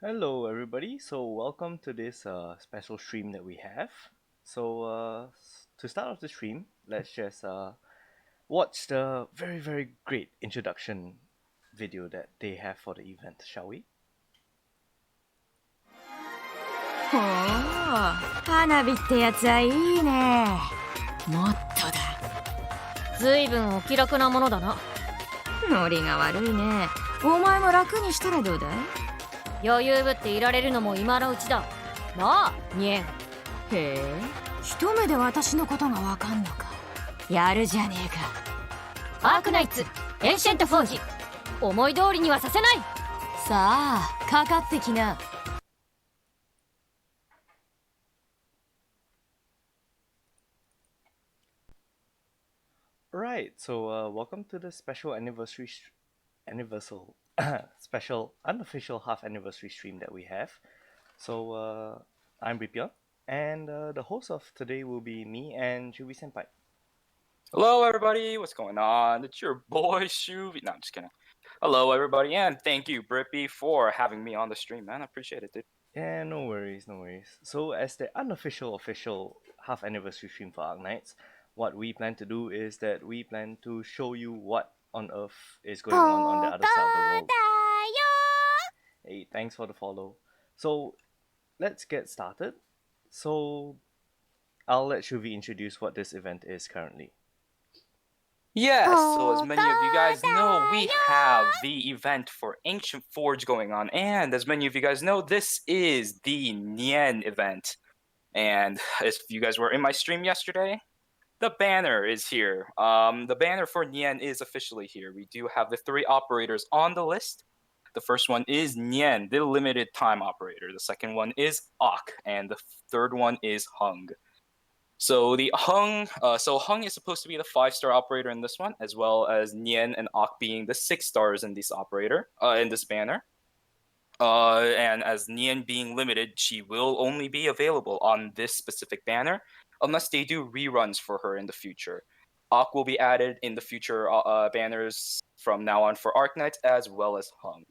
Hello, everybody. So, welcome to this special stream that we have. So, to start off the stream, let's just watch the very great introduction video that they have for the event, shall we? ほう、花火ってやつはいいね。もっとだ。ずいぶんお気楽なものだな。ノリが悪いね。お前も楽にしたらどうだい？余裕ぶっていられるのも今のうちだ。なあ、ニエン。へえ、一目で私のことがわかんのか。やるじゃねえか。アークナイツ、エンシェントフォージ。思い通りにはさせない。さあ、かかってきな。Right. So, welcome to the special special unofficial half anniversary stream that we have. So, I'm Ripyon, and the host of today will be me and ShuviSenpai. Hello, everybody. What's going on? It's your boy Shuvi. No, I'm just kidding. Hello, everybody, and thank you, Brippy, for having me on the stream, man. I appreciate it, dude. Yeah, no worries. So, as the unofficial official half anniversary stream for Arknights, what we plan to do is that we plan to show you what on earth is going on the other side of the world. Hey, thanks for the follow. So, let's get started. So, I'll let Shuvi introduce what this event is currently. Yes, so as many of you guys know, we have the event for Ancient Forge going on, and as many of you guys know, this is the Nien event. And if you guys were in my stream yesterday, the banner is here. The banner for Nien is officially here. We do have the 3 operators on the list. The first one is Nien, the limited time operator. The second one is Ak, and the third one is Hung. So the Hung is supposed to be the 5-star operator in this one, as well as Nien and Ak being the 6 stars in this banner. And as Nien being limited, she will only be available on this specific banner, unless they do reruns for her in the future. Ak will be added in the future banners from now on for Arknights, as well as Hung.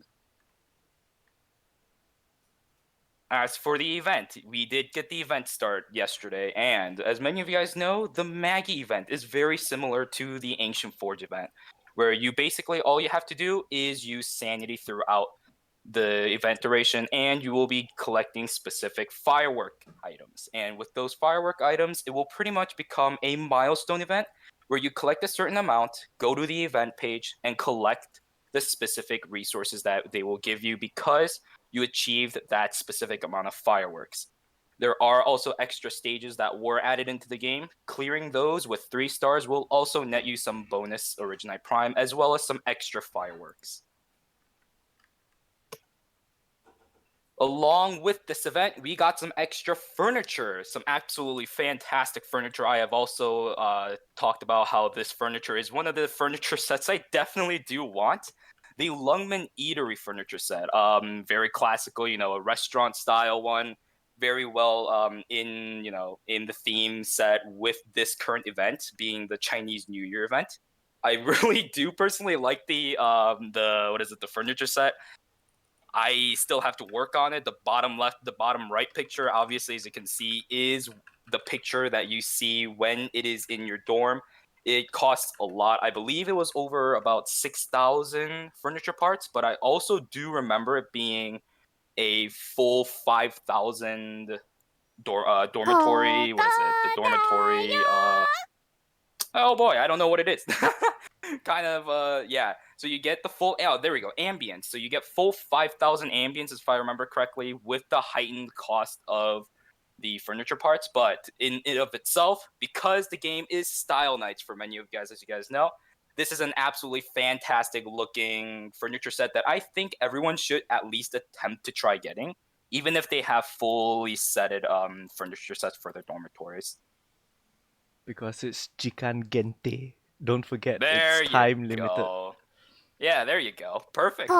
As for the event, we did get the event start yesterday, and as many of you guys know, the Maggie event is very similar to the Ancient Forge event, where you basically, all you have to do is use Sanity throughout the event duration, and you will be collecting specific firework items. And with those firework items, it will pretty much become a milestone event, where you collect a certain amount, go to the event page, and collect the specific resources that they will give you because you achieved that specific amount of fireworks. There are also extra stages that were added into the game. Clearing those with 3 stars will also net you some bonus Originite Prime, as well as some extra fireworks. Along with this event, we got some extra furniture, some absolutely fantastic furniture. I have also talked about how this furniture is one of the furniture sets I definitely do want. The Lungman Eatery furniture set, very classical, a restaurant style one, very well in the theme set with this current event being the Chinese New Year event. I really do personally like the furniture set. I still have to work on it. The bottom right picture, obviously, as you can see, is the picture that you see when it is in your dorm. It costs a lot. I believe it was over about 6,000 furniture parts, but I also do remember it being a full 5,000 dormitory. What is it? The dormitory. Oh boy, I don't know what it is. Kind of, yeah. So you get the full, there we go, ambience. So you get full 5,000 ambience, if I remember correctly, with the heightened cost of the furniture parts. But in and of itself, because the game is Style Nights for many of you guys, as you guys know, this is an absolutely fantastic looking furniture set that I think everyone should at least attempt to try getting, even if they have fully setted furniture sets for their dormitories. Because it's Jikan Gente. Don't forget, There it's time you limited. Go. Yeah, there you go. Perfect.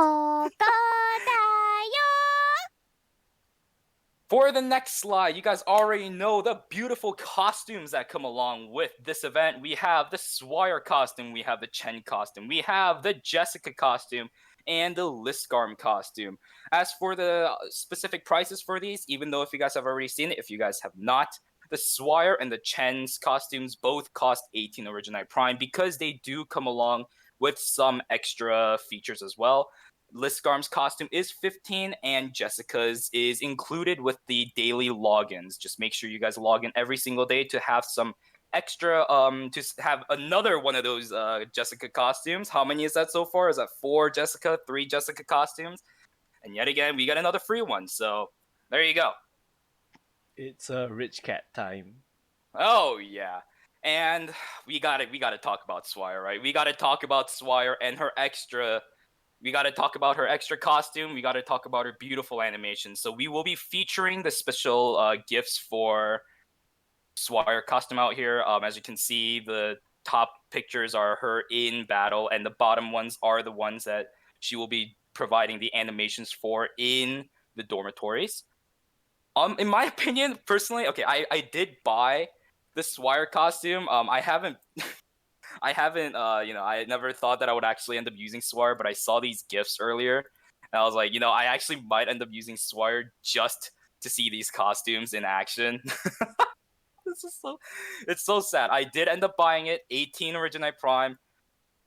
For the next slide, you guys already know the beautiful costumes that come along with this event. We have the Swire costume, we have the Chen costume, we have the Jessica costume, and the Liskarm costume. As for the specific prices for these, even though if you guys have already seen it, if you guys have not, the Swire and the Chen's costumes both cost 18 Originite Prime because they do come along with some extra features as well. Liskarm's costume is 15 and Jessica's is included with the daily logins. Just make sure you guys log in every single day to have some extra to have another one of those Jessica costumes. How many is that so far? Is that 4 Jessica, 3 Jessica costumes? And yet again, we got another free one. So there you go. It's a rich cat time. Oh yeah. And we gotta talk about Swire, right? We gotta talk about Swire and her extra. We gotta talk about her extra costume. We gotta talk about her beautiful animation. So we will be featuring the special gifts for Swire costume out here. As you can see, the top pictures are her in battle, and the bottom ones are the ones that she will be providing the animations for in the dormitories. In my opinion, personally, okay, I did buy the Swire costume. I haven't I never thought that I would actually end up using Swire, but I saw these gifts earlier, and I was like, I actually might end up using Swire just to see these costumes in action. This is it's so sad. I did end up buying it, 18 Originite Prime,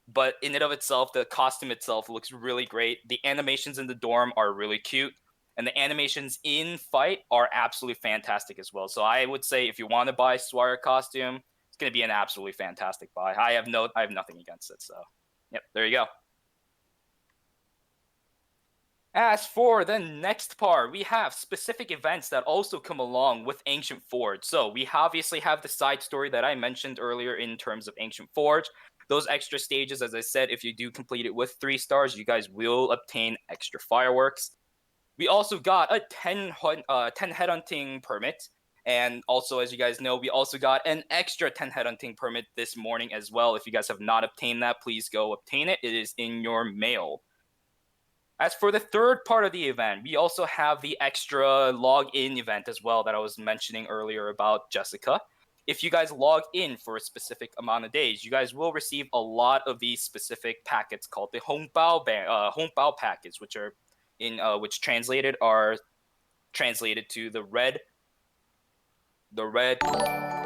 but in and of itself, the costume itself looks really great. The animations in the dorm are really cute, and the animations in fight are absolutely fantastic as well. So I would say if you want to buy Swire costume, it's going to be an absolutely fantastic buy. I have nothing against it. So, yep, there you go. As for the next part, we have specific events that also come along with Ancient Forge. So we obviously have the side story that I mentioned earlier in terms of Ancient Forge. Those extra stages, as I said, if you do complete it with 3 stars, you guys will obtain extra fireworks. We also got a 10 headhunting permit. And also, as you guys know, we also got an extra 10 headhunting permit this morning as well. If you guys have not obtained that, please go obtain it. It is in your mail. As for the third part of the event, we also have the extra log-in event as well that I was mentioning earlier about Jessica. If you guys log in for a specific amount of days, you guys will receive a lot of these specific packets called the Hongbao packets, which are which are translated to the red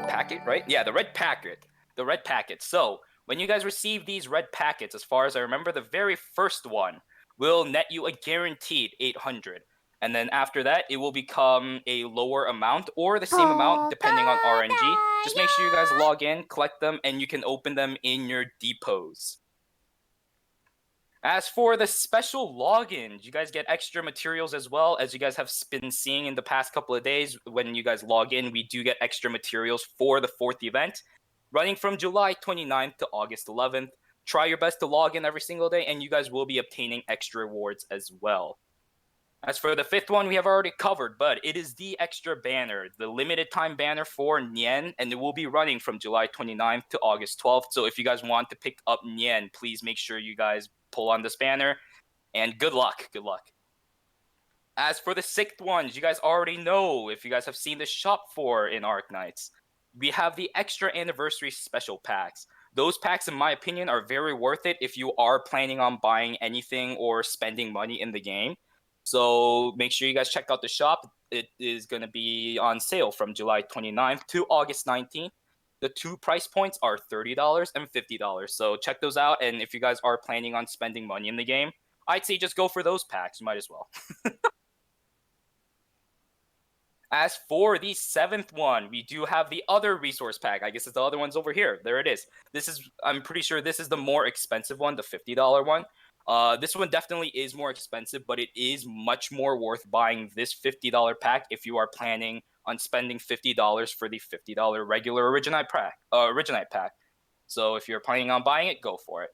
packet, right? Yeah, the red packet. The red packet. So when you guys receive these red packets, as far as I remember, the very first one will net you a guaranteed 800. And then after that, it will become a lower amount or the same amount depending on RNG. Just make sure you guys log in, collect them, and you can open them in your depots. As for the special logins, you guys get extra materials as well. As you guys have been seeing in the past couple of days, when you guys log in, we do get extra materials for the 4th event, running from July 29th to August 11th. Try your best to log in every single day, and you guys will be obtaining extra rewards as well. As for the 5th one, we have already covered, but it is the extra banner, the limited time banner for Nien, and it will be running from July 29th to August 12th. So if you guys want to pick up Nien, please make sure you guys pull on this banner, and good luck. Good luck. As for the 6th ones, you guys already know if you guys have seen the shop for in Arknights. We have the extra anniversary special packs. Those packs, in my opinion, are very worth it if you are planning on buying anything or spending money in the game. So make sure you guys check out the shop. It is going to be on sale from July 29th to August 19th. The 2 price points are $30 and $50. So check those out. And if you guys are planning on spending money in the game, I'd say just go for those packs. You might as well. As for the 7th one, we do have the other resource pack. I guess it's the other one's over here. There it is. I'm pretty sure this is the more expensive one, the $50 one. This one definitely is more expensive, but it is much more worth buying this $50 pack if you are planning on spending $50 for the $50 regular Originite pack. So if you're planning on buying it, go for it.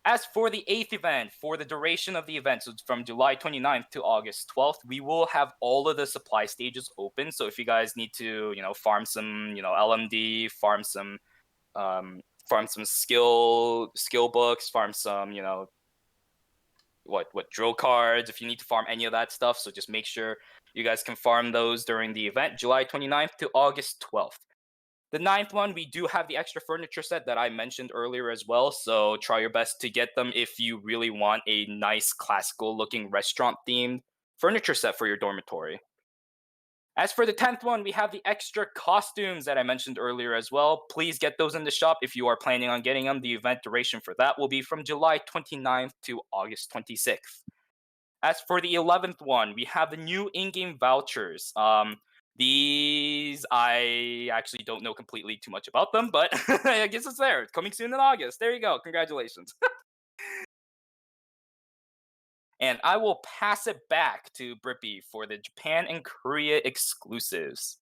As for the 8th event, for the duration of the event, so it's from July 29th to August 12th, we will have all of the supply stages open. So if you guys need to, farm some, LMD, farm some skill books, farm some, drill cards, if you need to farm any of that stuff. So just make sure you guys can farm those during the event, July 29th to August 12th. The 9th one, we do have the extra furniture set that I mentioned earlier as well, so try your best to get them if you really want a nice classical looking restaurant themed furniture set for your dormitory. As for the 10th one, we have the extra costumes that I mentioned earlier as well. Please get those in the shop if you are planning on getting them. The event duration for that will be from July 29th to August 26th. As for the 11th one, we have the new in-game vouchers. These I actually don't know completely too much about them, but I guess it's there. It's coming soon in August. There you go. Congratulations. And I will pass it back to Brippy for the Japan and Korea exclusives.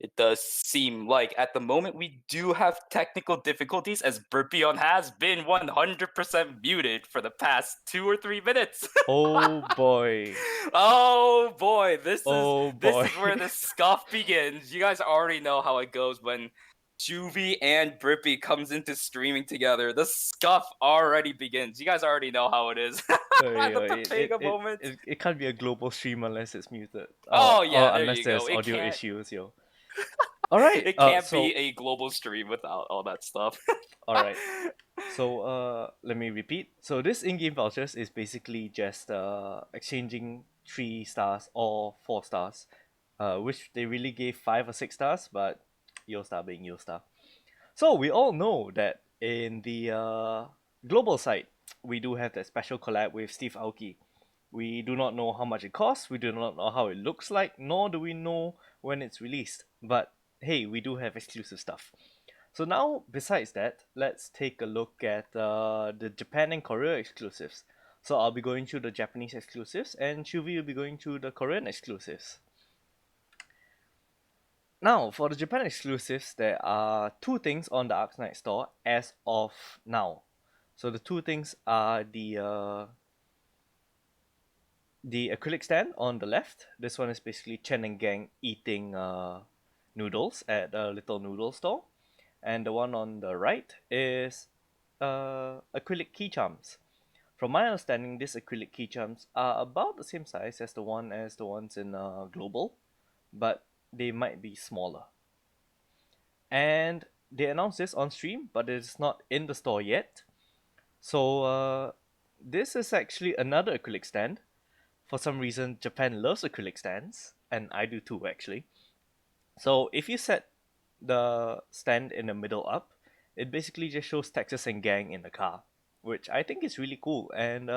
It does seem like at the moment we do have technical difficulties as Burpion has been 100% muted for the past 2 or 3 minutes. Oh boy. Oh boy, this Oh is boy. where the scuff begins. You guys already know how it goes when Juvie and Brippy comes into streaming together. The scuff already begins. You guys already know how it is. The Pepega moment. It can't be a global stream unless it's muted. Oh yeah, Or there unless you go. there's It audio can't. issues, yo. Alright, It can't so be a global stream without all that stuff. alright. So let me repeat. So this in-game vouchers is basically just exchanging 3 stars or 4 stars. Which they really gave 5 or 6 stars, but Yostar being Yostar. So we all know that in the global side, we do have that special collab with Steve Aoki. We do not know how much it costs, we do not know how it looks like, nor do we know when it's released. But hey, we do have exclusive stuff. So now, besides that, let's take a look at the Japan and Korea exclusives. So I'll be going through the Japanese exclusives, and Shuvi will be going through the Korean exclusives. Now, for the Japan exclusives, there are 2 things on the Arknights store as of now. So the 2 things are the acrylic stand on the left. This one is basically Chen and Gang eating noodles at a little noodle store. And the one on the right is acrylic key charms. From my understanding, these acrylic key charms are about the same size as the ones in Global, but they might be smaller. And they announced this on stream, but it's not in the store yet. So this is actually another acrylic stand. For some reason, Japan loves acrylic stands, and I do too, actually. So if you set the stand in the middle up, it basically just shows Texas and Gang in the car, which I think is really cool, and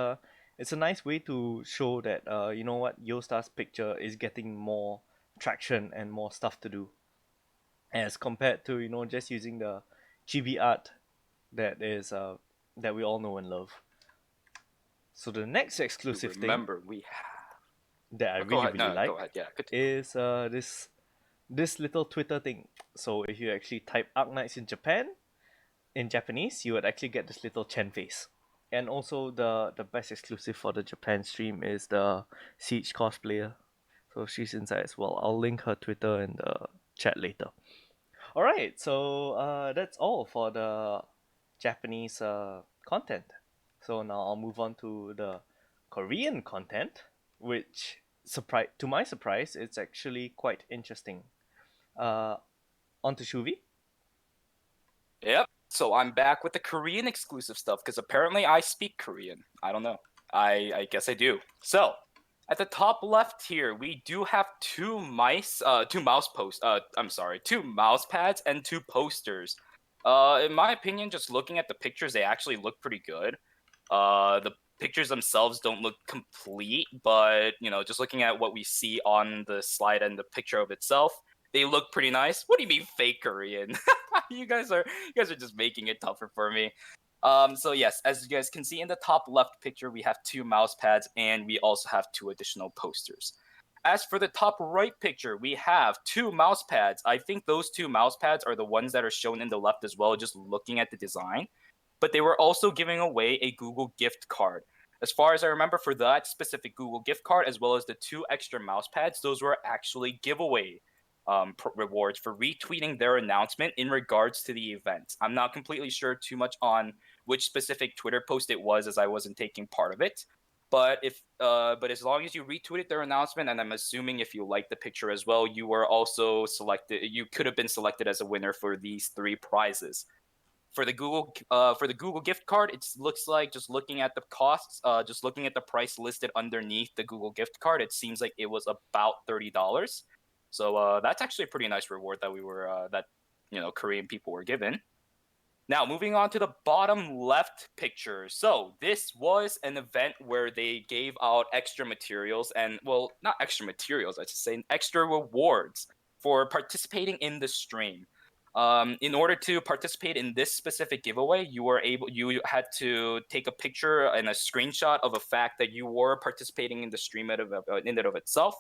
it's a nice way to show that you know what, Yostar's picture is getting more traction and more stuff to do, as compared to just using the chibi art that we all know and love. So the next exclusive thing. Remember, we have that I Go really ahead. really No, like go ahead. Yeah, continue. is this little Twitter thing. So if you actually type Arknights in Japan in Japanese, you would actually get this little Chen face. And also the best exclusive for the Japan stream is the Siege cosplayer. So she's inside as well. I'll link her Twitter in the chat later. Alright, so that's all for the Japanese content. So now I'll move on to the Korean content, which to my surprise, it's actually quite interesting. On to Shuvi. Yep. So I'm back with the Korean exclusive stuff because apparently I speak Korean. I don't know. I guess I do. So at the top left here, we do have two mouse pads and two posters. In my opinion, just looking at the pictures, they actually look pretty good. The pictures themselves don't look complete, but just looking at what we see on the slide and the picture of itself, they look pretty nice. What do you mean fake Korean? You guys are just making it tougher for me. So yes, as you guys can see in the top left picture, we have two mouse pads and we also have two additional posters. As for the top right picture, we have two mouse pads. I think those two mouse pads are the ones that are shown in the left as well, just looking at the design. But they were also giving away a Google gift card. As far as I remember, for that specific Google gift card, as well as the two extra mouse pads, those were actually giveaway rewards for retweeting their announcement in regards to the event. I'm not completely sure too much on which specific Twitter post it was, as I wasn't taking part of it. But as long as you retweeted their announcement, and I'm assuming if you liked the picture as well, you were also selected. You could have been selected as a winner for these three prizes. For the Google gift card, it looks like, just looking at the costs, just looking at the price listed underneath the Google gift card, it seems like it was about $30. So that's actually a pretty nice reward that Korean people were given. Now, moving on to the bottom left picture. So this was an event where they gave out extra materials and, well, not extra materials, I should say, extra rewards for participating in the stream. In order to participate in this specific giveaway, you had to take a picture and a screenshot of a fact that you were participating in the stream in and of itself,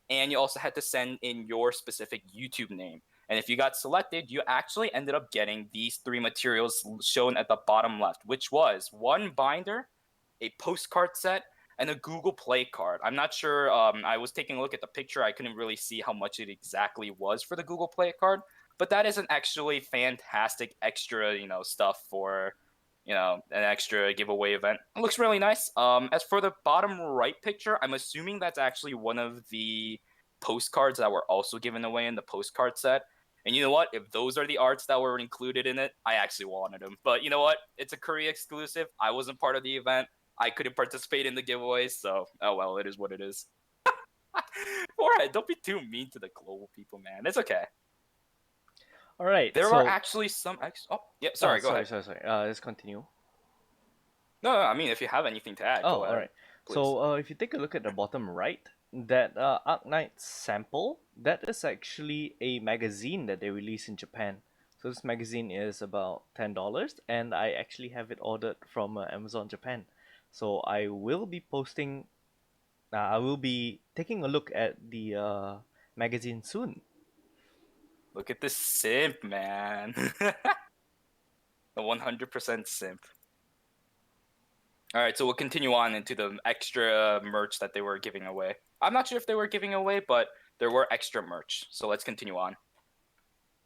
and you also had to send in your specific YouTube name. And if you got selected, you actually ended up getting these three materials shown at the bottom left, which was one binder, a postcard set, and a Google Play card. I'm not sure. I was taking a look at the picture. I couldn't really see how much it exactly was for the Google Play card, but that is an actually fantastic extra, stuff for, an extra giveaway event. It looks really nice. As for the bottom right picture, I'm assuming that's actually one of the postcards that were also given away in the postcard set. And you know what? If those are the arts that were included in it, I actually wanted them. But you know what? It's a Korea exclusive. I wasn't part of the event. I couldn't participate in the giveaways, so oh well, it is what it is. Alright, don't be too mean to the global people, man. It's okay. All right. There so are actually some. Oh, yeah. Sorry. Go ahead. Sorry. Let's continue. No, I mean, if you have anything to add, Oh, go ahead. all right. Please. So if you take a look at the bottom right, that Arknights sample, that is actually a magazine that they release in Japan. So this magazine is about $10, and I actually have it ordered from Amazon Japan. So I will be posting. I will be taking a look at the magazine soon. Look at this simp, man. The 100% simp. All right, so we'll continue on into the extra merch that they were giving away. I'm not sure if they were giving away, but there were extra merch. So let's continue on.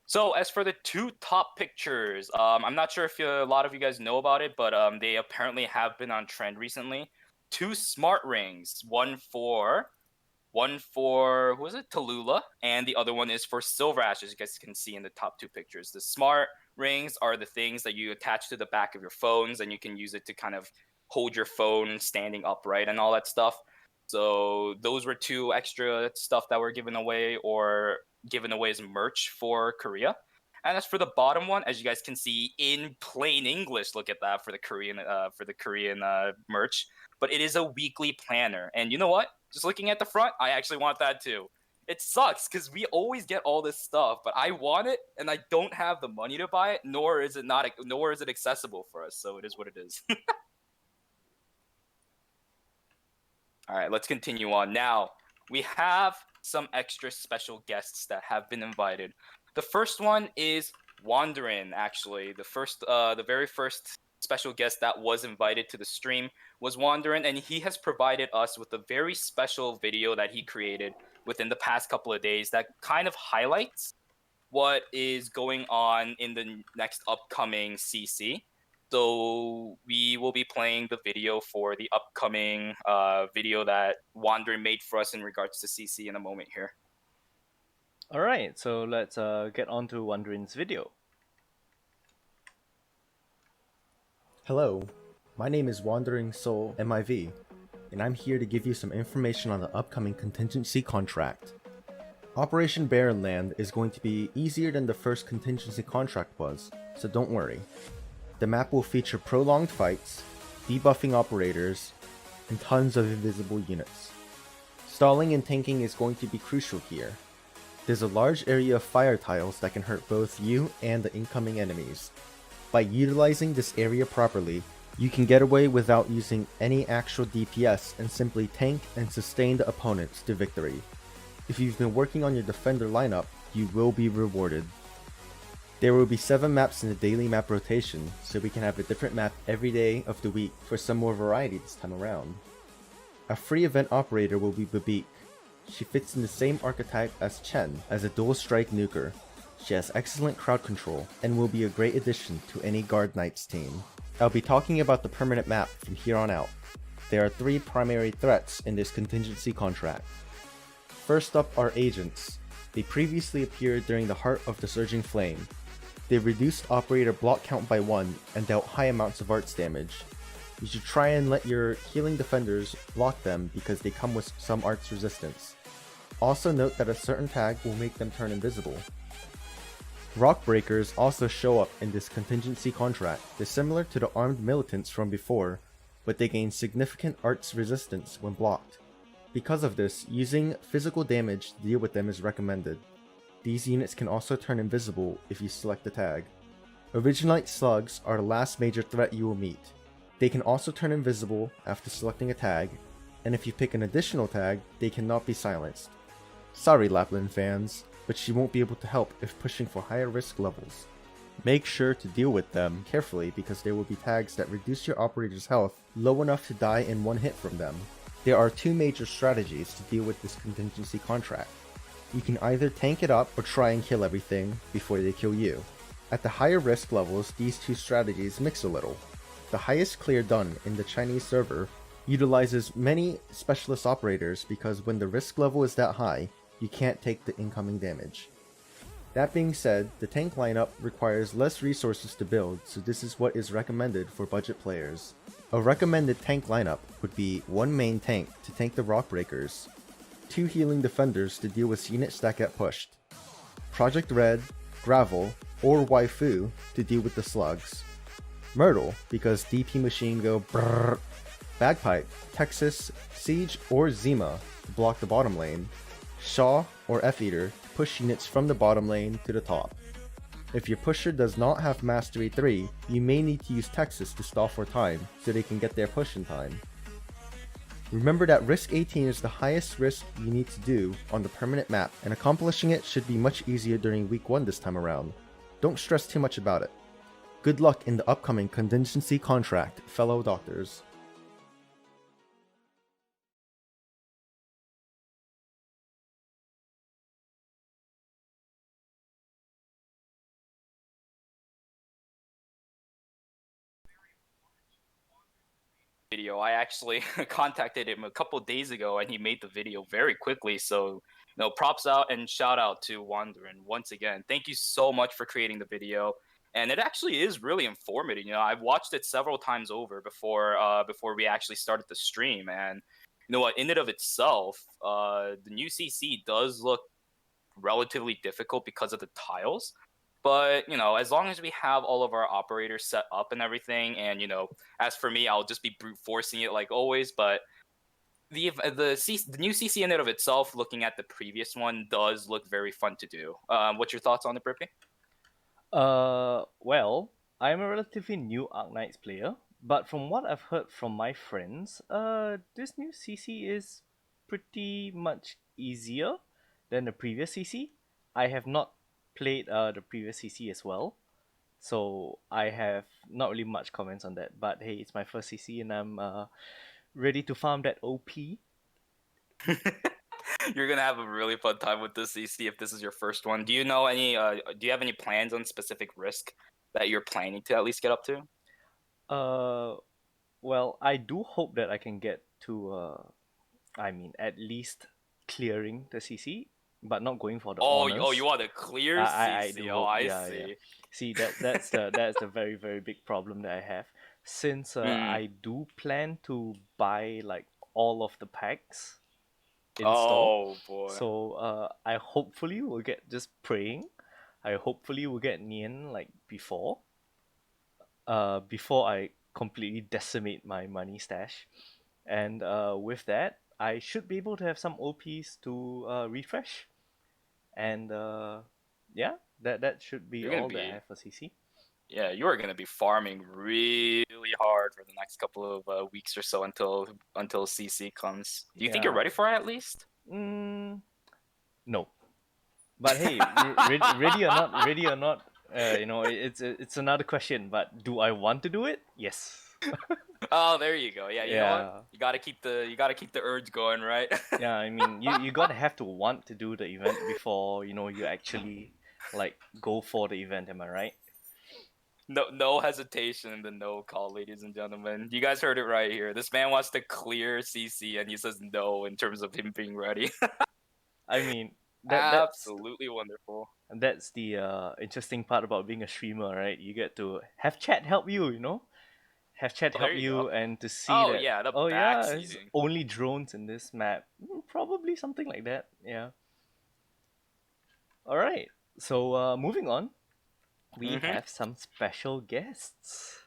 So as for the two top pictures, I'm not sure if a lot of you guys know about it, but they apparently have been on trend recently. Two smart rings, one for who is it, Tallulah, and the other one is for Silver Ash, as you guys can see in the top two pictures. The smart rings are the things that you attach to the back of your phones, and you can use it to kind of hold your phone standing upright and all that stuff. So those were two extra stuff that were given away as merch for Korea. And as for the bottom one, as you guys can see in plain English, look at that for the Korean merch. But it is a weekly planner, and you know what? Just looking at the front, I actually want that too. It sucks because we always get all this stuff, but I want it, and I don't have the money to buy it. Nor is it accessible for us. So it is what it is. All right, let's continue on. Now, we have some extra special guests that have been invited. The first one is Wanderin, actually. The very first special guest that was invited to the stream was Wanderin, and he has provided us with a very special video that he created within the past couple of days that kind of highlights what is going on in the next upcoming CC. So we will be playing the video for the upcoming video that Wander made for us in regards to CC in a moment here. Alright, so let's get on to Wanderin's video. Hello, my name is Wandering Soul MIV, and I'm here to give you some information on the upcoming contingency contract. Operation Barren Land is going to be easier than the first contingency contract was, so don't worry. The map will feature prolonged fights, debuffing operators, and tons of invisible units. Stalling and tanking is going to be crucial here. There's a large area of fire tiles that can hurt both you and the incoming enemies. By utilizing this area properly, you can get away without using any actual DPS and simply tank and sustain the opponents to victory. If you've been working on your defender lineup, you will be rewarded. There will be 7 maps in the daily map rotation, so we can have a different map every day of the week for some more variety this time around. A free event operator will be Babik. She fits in the same archetype as Chen as a dual strike nuker. She has excellent crowd control and will be a great addition to any Arknights team. I'll be talking about the permanent map from here on out. There are 3 primary threats in this contingency contract. First up are agents. They previously appeared during the Heart of the Surging Flame. They reduced operator block count by 1 and dealt high amounts of arts damage. You should try and let your healing defenders block them because they come with some arts resistance. Also note that a certain tag will make them turn invisible. Rock breakers also show up in this contingency contract. They're similar to the armed militants from before, but they gain significant arts resistance when blocked. Because of this, using physical damage to deal with them is recommended. These units can also turn invisible if you select the tag. Originalite slugs are the last major threat you will meet. They can also turn invisible after selecting a tag, and if you pick an additional tag, they cannot be silenced. Sorry Lapland fans, but she won't be able to help if pushing for higher risk levels. Make sure to deal with them carefully because there will be tags that reduce your operator's health low enough to die in one hit from them. There are 2 major strategies to deal with this contingency contract. You can either tank it up or try and kill everything before they kill you. At the higher risk levels, these 2 strategies mix a little. The highest clear done in the Chinese server utilizes many specialist operators because when the risk level is that high, you can't take the incoming damage. That being said, the tank lineup requires less resources to build, so this is what is recommended for budget players. A recommended tank lineup would be 1 main tank to tank the rock breakers, 2 healing defenders to deal with units that get pushed, Project Red, Gravel, or Waifu to deal with the slugs, Myrtle because DP machine go brrrr, Bagpipe, Texas, Siege, or Zima to block the bottom lane, Shaw or F-Eater to push units from the bottom lane to the top. If your pusher does not have Mastery 3, you may need to use Texas to stall for time so they can get their push in time. Remember that risk 18 is the highest risk you need to do on the permanent map, and accomplishing it should be much easier during week 1 this time around. Don't stress too much about it. Good luck in the upcoming contingency contract, fellow doctors. Video. I actually contacted him a couple days ago and he made the video very quickly. So, props out and shout out to Wanderin once again. Thank you so much for creating the video. And it actually is really informative. I've watched it several times over before we actually started the stream. And you know what, in and of itself, the new CC does look relatively difficult because of the tiles. But, as long as we have all of our operators set up and everything, and, as for me, I'll just be brute forcing it like always. But the new CC in and of itself, looking at the previous one, does look very fun to do. What's your thoughts on it, Brippy? Well, I'm a relatively new Arknights player, But from what I've heard from my friends, this new CC is pretty much easier than the previous CC. I have not played the previous CC as well, so I have not really much comments on that. But hey, it's my first CC and I'm ready to farm that OP. You're gonna have a really fun time with this CC if this is your first one. Do you know any? Do you have any plans on specific risk that you're planning to at least get up to? Well, I do hope that I can get to at least clearing the CC, but not going for the honors. You want a clear I CC? do Oh, hope, I yeah, see. yeah. See, that's the very very big problem that I have, since I do plan to buy like all of the packs in store. Oh boy. So I hopefully will get, just praying, I hopefully will get Nian like before I completely decimate my money stash. And with that, I should be able to have some OPs to refresh. And yeah, that should be You're gonna all that I be have for CC. Yeah, you are gonna be farming really hard for the next couple of weeks or so until CC comes. Do you think you're Yeah. ready for it at least? No. But hey, ready or not, it's another question. But do I want to do it? Yes. Oh, there you go. Yeah, you know Yeah. what? You gotta keep the urge going, right? Yeah, I mean, you gotta have to want to do the event before you actually like go for the event. Am I right? No hesitation in the no call, ladies and gentlemen. You guys heard it right here. This man wants to clear CC, and he says no in terms of him being ready. I mean, that's Absolutely wonderful. that's the interesting part about being a streamer, right? You get to have chat help you, have chat Oh, help there you you, go. and to see Oh that, yeah, the oh yeah, it's backseating. only drones in this map. Probably something like that. Yeah. All right. So moving on, we Mhm. have some special guests.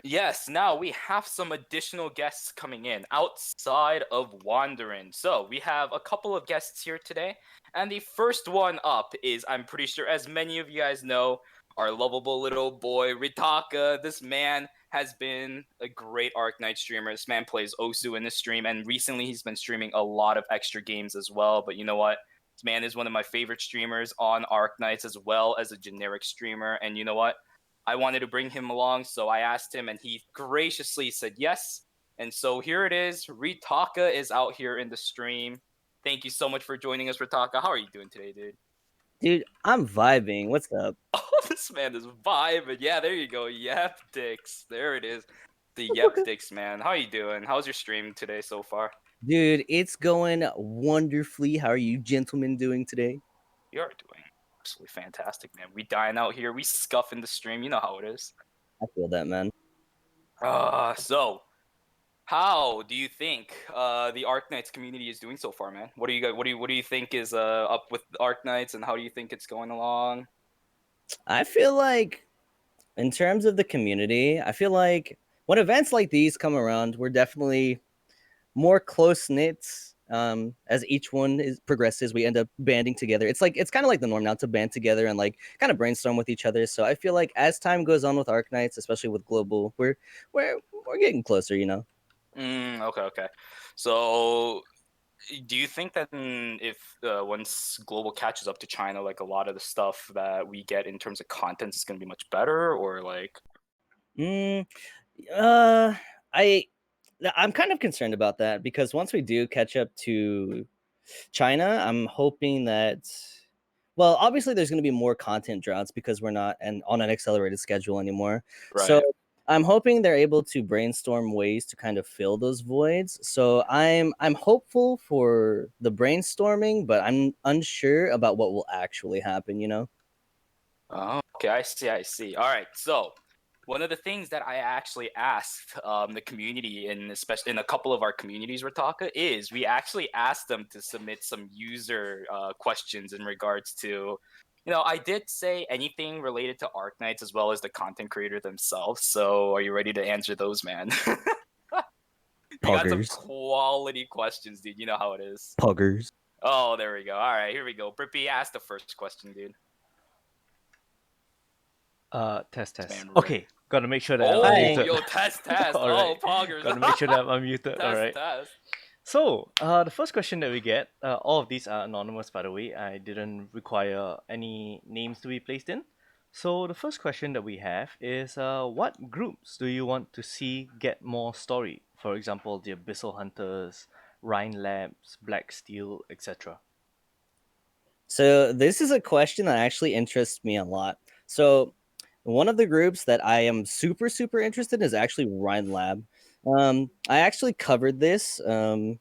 Yes, now we have some additional guests coming in outside of Wandering. So we have a couple of guests here today. And the first one up is, I'm pretty sure, as many of you guys know, our lovable little boy, Ritaka. This man has been a great Arknight streamer. This man plays Osu in his stream, and recently he's been streaming a lot of extra games as well. But you know what? This man is one of my favorite streamers on Arknights as well as a generic streamer. And you know what? I wanted to bring him along, so I asked him, and he graciously said yes. And so here it is. Ritaka is out here in the stream. Thank you so much for joining us, Ritaka. How are you doing today, dude? Dude, I'm vibing. What's up? Oh, this man is vibing. Yeah, there you go. Yepdix. There it is. The Yepdix, man. How are you doing? How's your stream today so far? Dude, it's going wonderfully. How are you gentlemen doing today? You are doing absolutely fantastic, man. We dying out here. We scuff in the stream. You know how it is. I feel that, man. So how do you think the Arknights community is doing so far, man? What do you think is up with the Arknights, and how do you think it's going along? I feel like, in terms of the community, I feel like when events like these come around, we're definitely more close knit. As each one progresses, we end up banding together. It's kind of like the norm now to band together and like kind of brainstorm with each other. So I feel like as time goes on with Arknights, especially with global, we're getting closer. Okay. So, do you think that if once global catches up to China, like a lot of the stuff that we get in terms of content is going to be much better, or like? I'm kind of concerned about that because once we do catch up to China, I'm hoping that, well, obviously there's going to be more content droughts because we're not on an accelerated schedule anymore. Right. So I'm hoping they're able to brainstorm ways to kind of fill those voids. So I'm hopeful for the brainstorming, but I'm unsure about what will actually happen. Oh, okay, I see. All right, so one of the things that I actually asked the community, and especially in a couple of our communities, Ritaka, is we actually asked them to submit some user questions in regards to, I did say anything related to Arknights as well as the content creator themselves. So are you ready to answer those, man? You got some Puggers. quality questions, dude. You know how it is. Puggers. Oh, there we go. All right, here we go. Brippy, ask the first question, dude. Test. Man, Okay, Gotta make sure that Oh, I'm Hi. unmuted. yo, test. All Oh, right. poggers. Gotta make sure that I'm unmuted. All right. Test. So, the first question that we get, all of these are anonymous, by the way. I didn't require any names to be placed in. So, the first question that we have is, what groups do you want to see get more story? For example, the Abyssal Hunters, Rhine Labs, Black Steel, etc. So this is a question that actually interests me a lot. So one of the groups that I am super interested in is actually Rhine Lab. I actually covered this on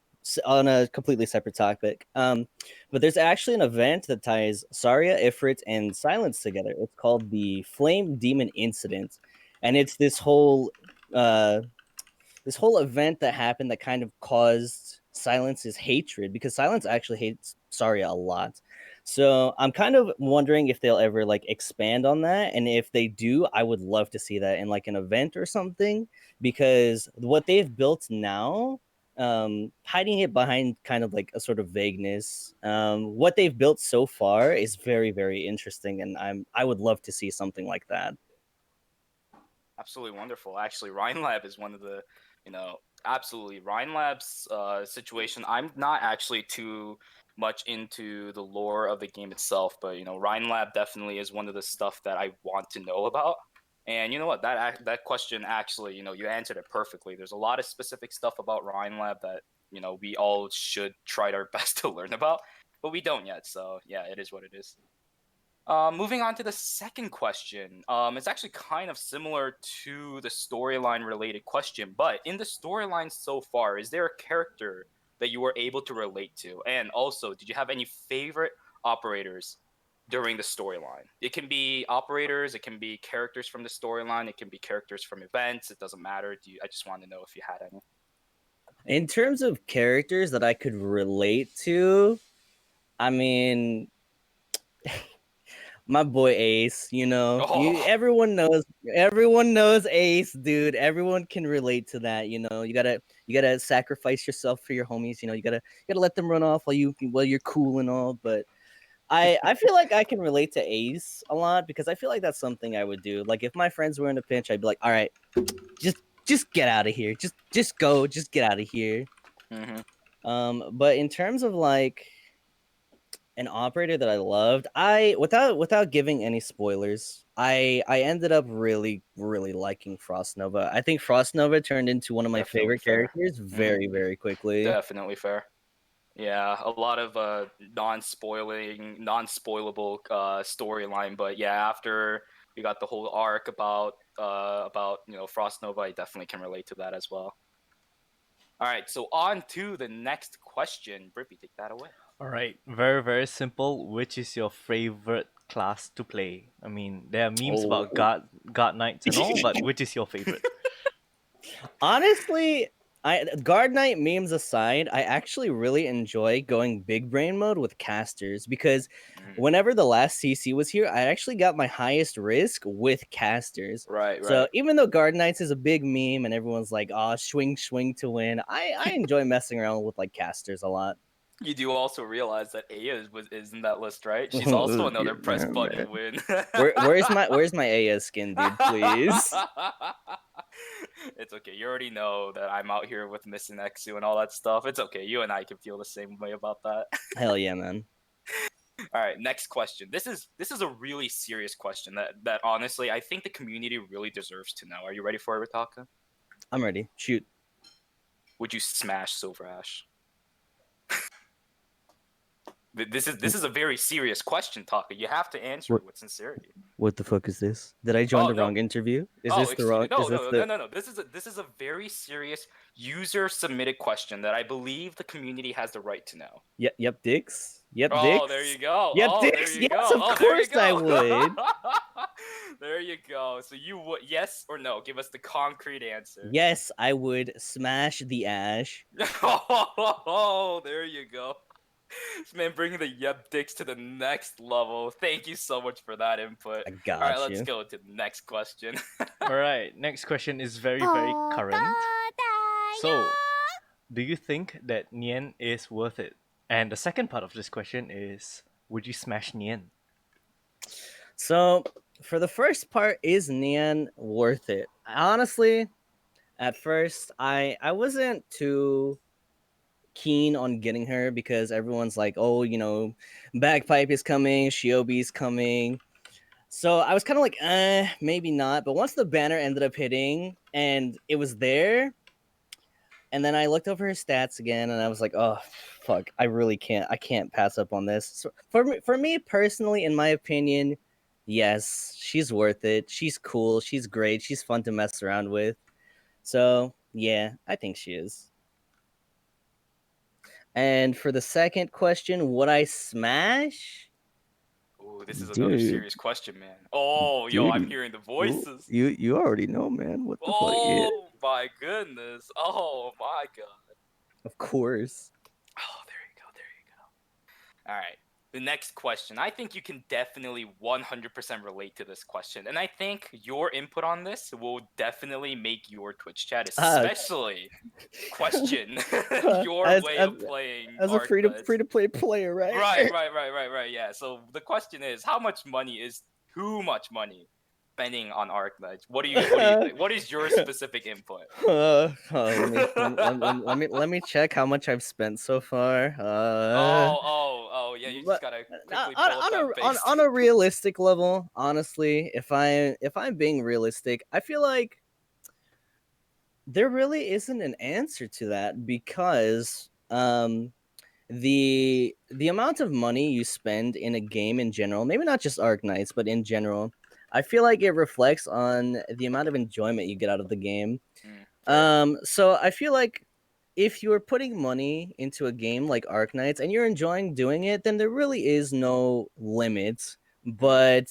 a completely separate topic. But there's actually an event that ties Saria, Ifrit, and Silence together. It's called the Flame Demon Incident, and it's this whole event that happened that kind of caused Silence's hatred, because Silence actually hates Saria a lot. So I'm kind of wondering if they'll ever like expand on that, and if they do, I would love to see that in like an event or something, because what they've built now, hiding it behind kind of like a sort of vagueness, what they've built so far is very interesting, and I would love to see something like that. Absolutely wonderful. Actually, Rhine Lab is one of the, absolutely Rhine Lab's situation. I'm not actually too much into the lore of the game itself, but Rhine Lab definitely is one of the stuff that I want to know about. And you know what? That question actually, you answered it perfectly. There's a lot of specific stuff about Rhine Lab that we all should try our best to learn about, but we don't yet. So yeah, it is what it is. Moving on to the second question. It's actually kind of similar to the storyline related question, but in the storyline so far, is there a character that you were able to relate to? And also, did you have any favorite operators during the storyline? It can be operators, it can be characters from the storyline, it can be characters from events. It doesn't matter. I just want to know if you had any. In terms of characters that I could relate to, I mean, my boy Ace, Oh. everyone knows Ace, dude. Everyone can relate to that. You gotta sacrifice yourself for your homies. You gotta let them run off while you're cool and all. But I feel like I can relate to Ace a lot, because I feel like that's something I would do. Like if my friends were in a pinch, I'd be like, all right, just get out of here. Just go. Just get out of here. But in terms of like an operator that I loved, without giving any spoilers, I ended up really liking Frost Nova. I think Frost Nova turned into one of my Definitely favorite fair. characters very quickly. Definitely fair. Yeah, a lot of non-spoilable storyline, but yeah, after we got the whole arc about Frost Nova, I definitely can relate to that as well. All right, so on to the next question. Brippy, take that away. All right, very simple. Which is your favorite class to play? I mean, there are memes about guard knights and all, but which is your favorite? Honestly, Guard Knight memes aside, I actually really enjoy going big brain mode with casters, because whenever the last CC was here, I actually got my highest risk with casters. Right. So even though Guard Knights is a big meme and everyone's like, "Oh, swing to win," I enjoy messing around with like casters a lot. You do also realize that Aya is in that list, right? She's also another press button win. Where's my Aya skin, dude? Please. It's okay. You already know that I'm out here with Miss Nexu and all that stuff. It's okay. You and I can feel the same way about that. Hell yeah, man. All right, next question. This is a really serious question that honestly I think the community really deserves to know. Are you ready for it, Ritaka? I'm ready. Shoot. Would you smash Silver Ash? This is a very serious question, Taka. You have to answer it with sincerity. What the fuck is this? Did I join the wrong interview? Is this the wrong? No. This is a very serious user submitted question that I believe the community has the right to know. Yep, Dix. Yep, Oh, Dix. there you go. Yep, oh, Dix. There you Yes, go. of course I would. There you go. So you would, yes or no? Give us the concrete answer. Yes, I would smash the Ash. Oh, there you go. This man bringing the yep dicks to the next level. Thank you so much for that input. I got All right, you. let's go to the next question. All right, next question is very current. So, do you think that Nian is worth it? And the second part of this question is, would you smash Nian? So For the first part, is Nian worth it? Honestly, at first, I wasn't too keen on getting her because everyone's like, oh, Bagpipe is coming, Shiobi's coming. So I was kind of like, maybe not. But once the banner ended up hitting and it was there, and then I looked over her stats again, and I was like, oh, fuck, I can't pass up on this. So for me personally, in my opinion, yes, she's worth it. She's cool. She's great. She's fun to mess around with. So yeah, I think she is. And for the second question, would I smash? Oh, this is another Dude. serious question, man. Oh, yo, I'm Dude, hearing the voices. You already know, man. What the fuck? Yeah, Oh my goodness. Oh my god. of course. Oh, there you go. There you go. All right. The next question. I think you can definitely 100% relate to this question. And I think your input on this will definitely make your Twitch chat especially question your way of playing as a free Arknights. to play player, right? Right. Yeah. So the question is, how much money is too much money spending on Arknights? What do you think? What is your specific input? Let me check how much I've spent so far. Yeah. You just gotta quickly pull up that base. On a realistic level, honestly, if I'm being realistic, I feel like there really isn't an answer to that because the amount of money you spend in a game in general, maybe not just Arknights, but in general, I feel like it reflects on the amount of enjoyment you get out of the game. So I feel like if you're putting money into a game like Arknights and you're enjoying doing it, then there really is no limit. But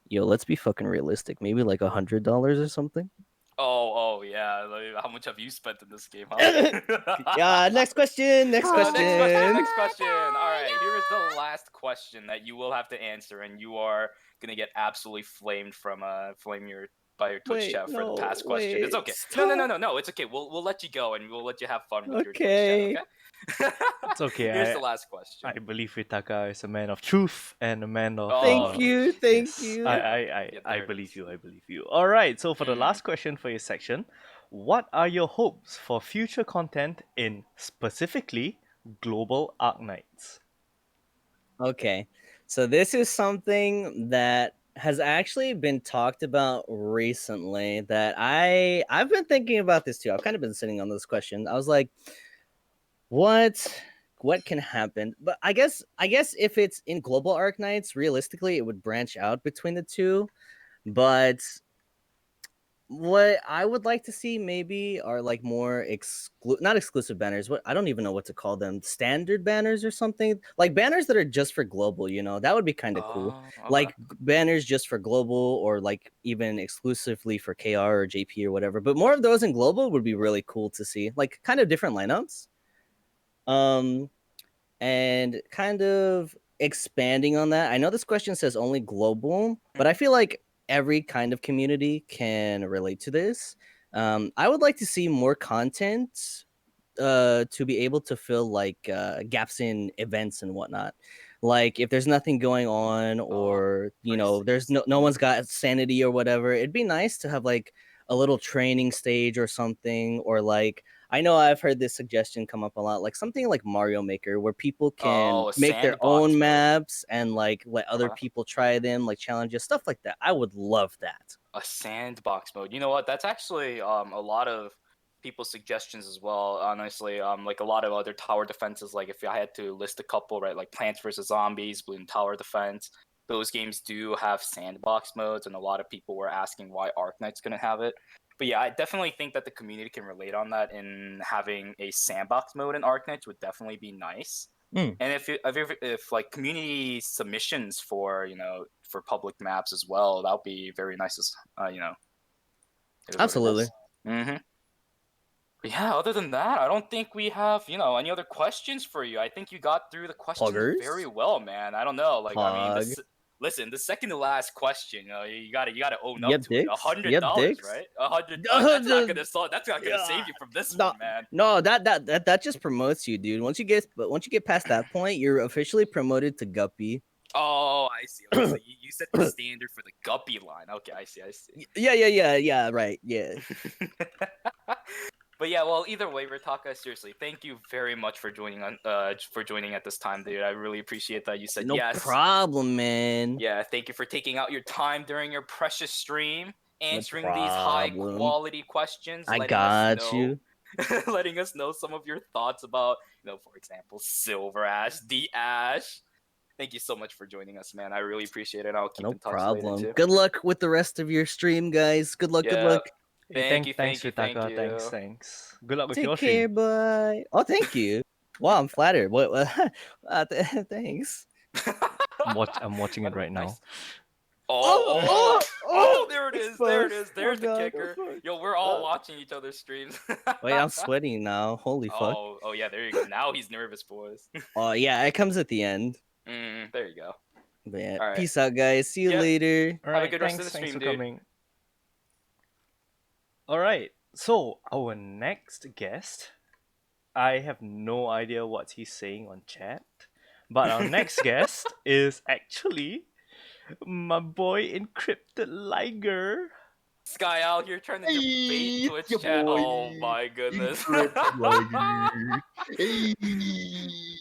yo, let's be fucking realistic. Maybe like $100 or something. Oh yeah. Like, how much have you spent in this game? Huh? Yeah. Next question. Next question. All right. Here is the last question that you will have to answer, and you are gonna get absolutely flamed from your Twitch chat for the past question. It's okay. No. It's okay. We'll let you go, and we'll let you have fun with your Twitch chat. Okay. It's okay. Here's the last question. I believe Ritaka is a man of truth and a man of. Thank you. I believe you. I believe you. All right. So for the last question for your section, what are your hopes for future content in specifically global Arknights? Okay, so this is something that has actually been talked about recently that I've been thinking about this too. I've kind of been sitting on this question. I was like, what can happen? But I guess if it's in global Arknights, realistically it would branch out between the two. But what I would like to see maybe are like more not exclusive banners. What I don't even know what to call them. Standard banners or something. Like banners that are just for global, that would be kind of cool. Okay. Like banners just for global or like even exclusively for KR or JP or whatever. But more of those in global would be really cool to see. Like kind of different lineups. And kind of expanding on that. I know this question says only global, but I feel like every kind of community can relate to this. I would like to see more content to be able to fill like gaps in events and whatnot. Like if there's nothing going on or there's no one's got sanity or whatever, it'd be nice to have like a little training stage or something, or like I know I've heard this suggestion come up a lot, like something like Mario Maker where people can make their own maps and like let other people try them, like challenges, stuff like that. I would love that. A sandbox mode. You know what? That's actually a lot of people's suggestions as well. Honestly, like a lot of other tower defenses. Like if I had to list a couple, right? Like Plants vs Zombies, Bloom Tower Defense. Those games do have sandbox modes, and a lot of people were asking why Arknight's gonna have it. But yeah, I definitely think that the community can relate on that, and having a sandbox mode in Arknights would definitely be nice. And if like community submissions for for public maps as well, that would be very nice as Absolutely. Mm-hmm. But yeah, other than that, I don't think we have any other questions for you. I think you got through the questions very well, man. I don't know, like I mean, listen, the second to last question, you gotta own up to it. $100, right? $100. That's not gonna save you from this one, man. No, that just promotes you, dude. Once you get past that point, you're officially promoted to Guppy. Oh, I see. Okay, so you set the standard for the guppy line. Okay, I see. Yeah, right, yeah. But yeah, well, either way, Ritaka, seriously, thank you very much for joining at this time, dude. I really appreciate that you said No yes. problem, man. Yeah, thank you for taking out your time during your precious stream, answering these problem. high quality questions, I letting us got know, you. letting us know some of your thoughts about, for example, Silver Ash, the Ash. Thank you so much for joining us, man. I really appreciate it. I'll keep No in touch problem. later too. Good luck with the rest of your stream, guys. Good luck. Good Yeah. luck. Hey, Thank you, thanks, thank Ritaka. you. Thanks. Good luck with Take your care, stream. bye. Oh, thank you. Wow, I'm flattered. What? Thanks. I'm watching it right now. Nice. Oh, there it is. There it is. There's the God, kicker. Yo, we're all watching each other's streams. Wait, I'm sweating now. Holy fuck. Oh, yeah, there you go. Now he's nervous, boys. Oh, yeah, it comes at the end. There you go. But yeah, All right. peace out, guys. See you Yep. later. All Have a right, good rest of the thanks stream, for dude. coming. All right, so our next guest, I have no idea what he's saying on chat, but our next guest is actually my boy Encrypted Liger. Sky out here trying to debate Hey, Twitch your chat. boy, Oh my goodness. Hey.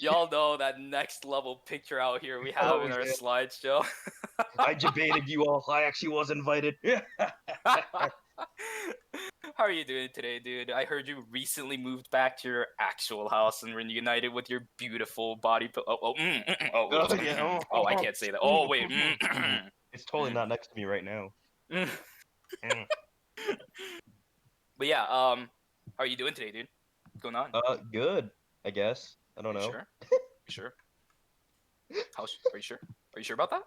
Y'all know that next level picture out here we have Oh, in our yeah. slideshow. I debated you all. I actually was invited. How are you doing today, dude? I heard you recently moved back to your actual house and reunited with your beautiful body. Oh, yeah. Oh, I can't say that. Oh, wait. It's totally not next to me right now. Mm. But yeah, how are you doing today, dude? What's going on? Good. I guess. I don't Are you know. sure? You sure? Are you sure? Are you sure about that?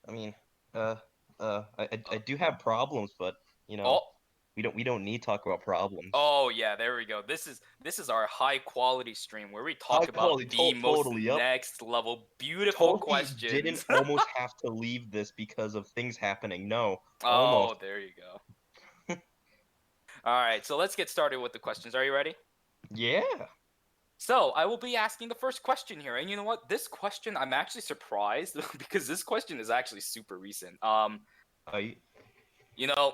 I mean, I do have problems, but Oh. we don't need to talk about problems. Oh yeah, there we go. This is our high quality stream where we talk High about quality, the most totally, yep. next level beautiful Totally questions. didn't almost have to leave this because of things happening. No, Oh, almost. there you go. All right, so let's get started with the questions. Are you ready? Yeah. So I will be asking the first question here, and you know what? This question, I'm actually surprised because this question is actually super recent. You know,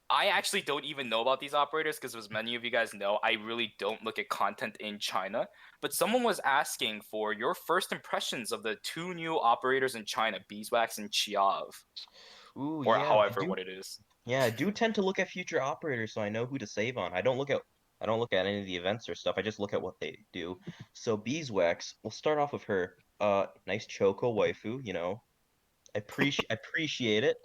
I actually don't even know about these operators because, as many of you guys know, I really don't look at content in China. But someone was asking for your first impressions of the two new operators in China, Beeswax and Chiav, Ooh, or yeah, however what it is. Yeah, I do tend to look at future operators so I know who to save on. I don't look at any of the events or stuff. I just look at what they do. So Beeswax, we'll start off with her. Nice Choco waifu, I appreciate it.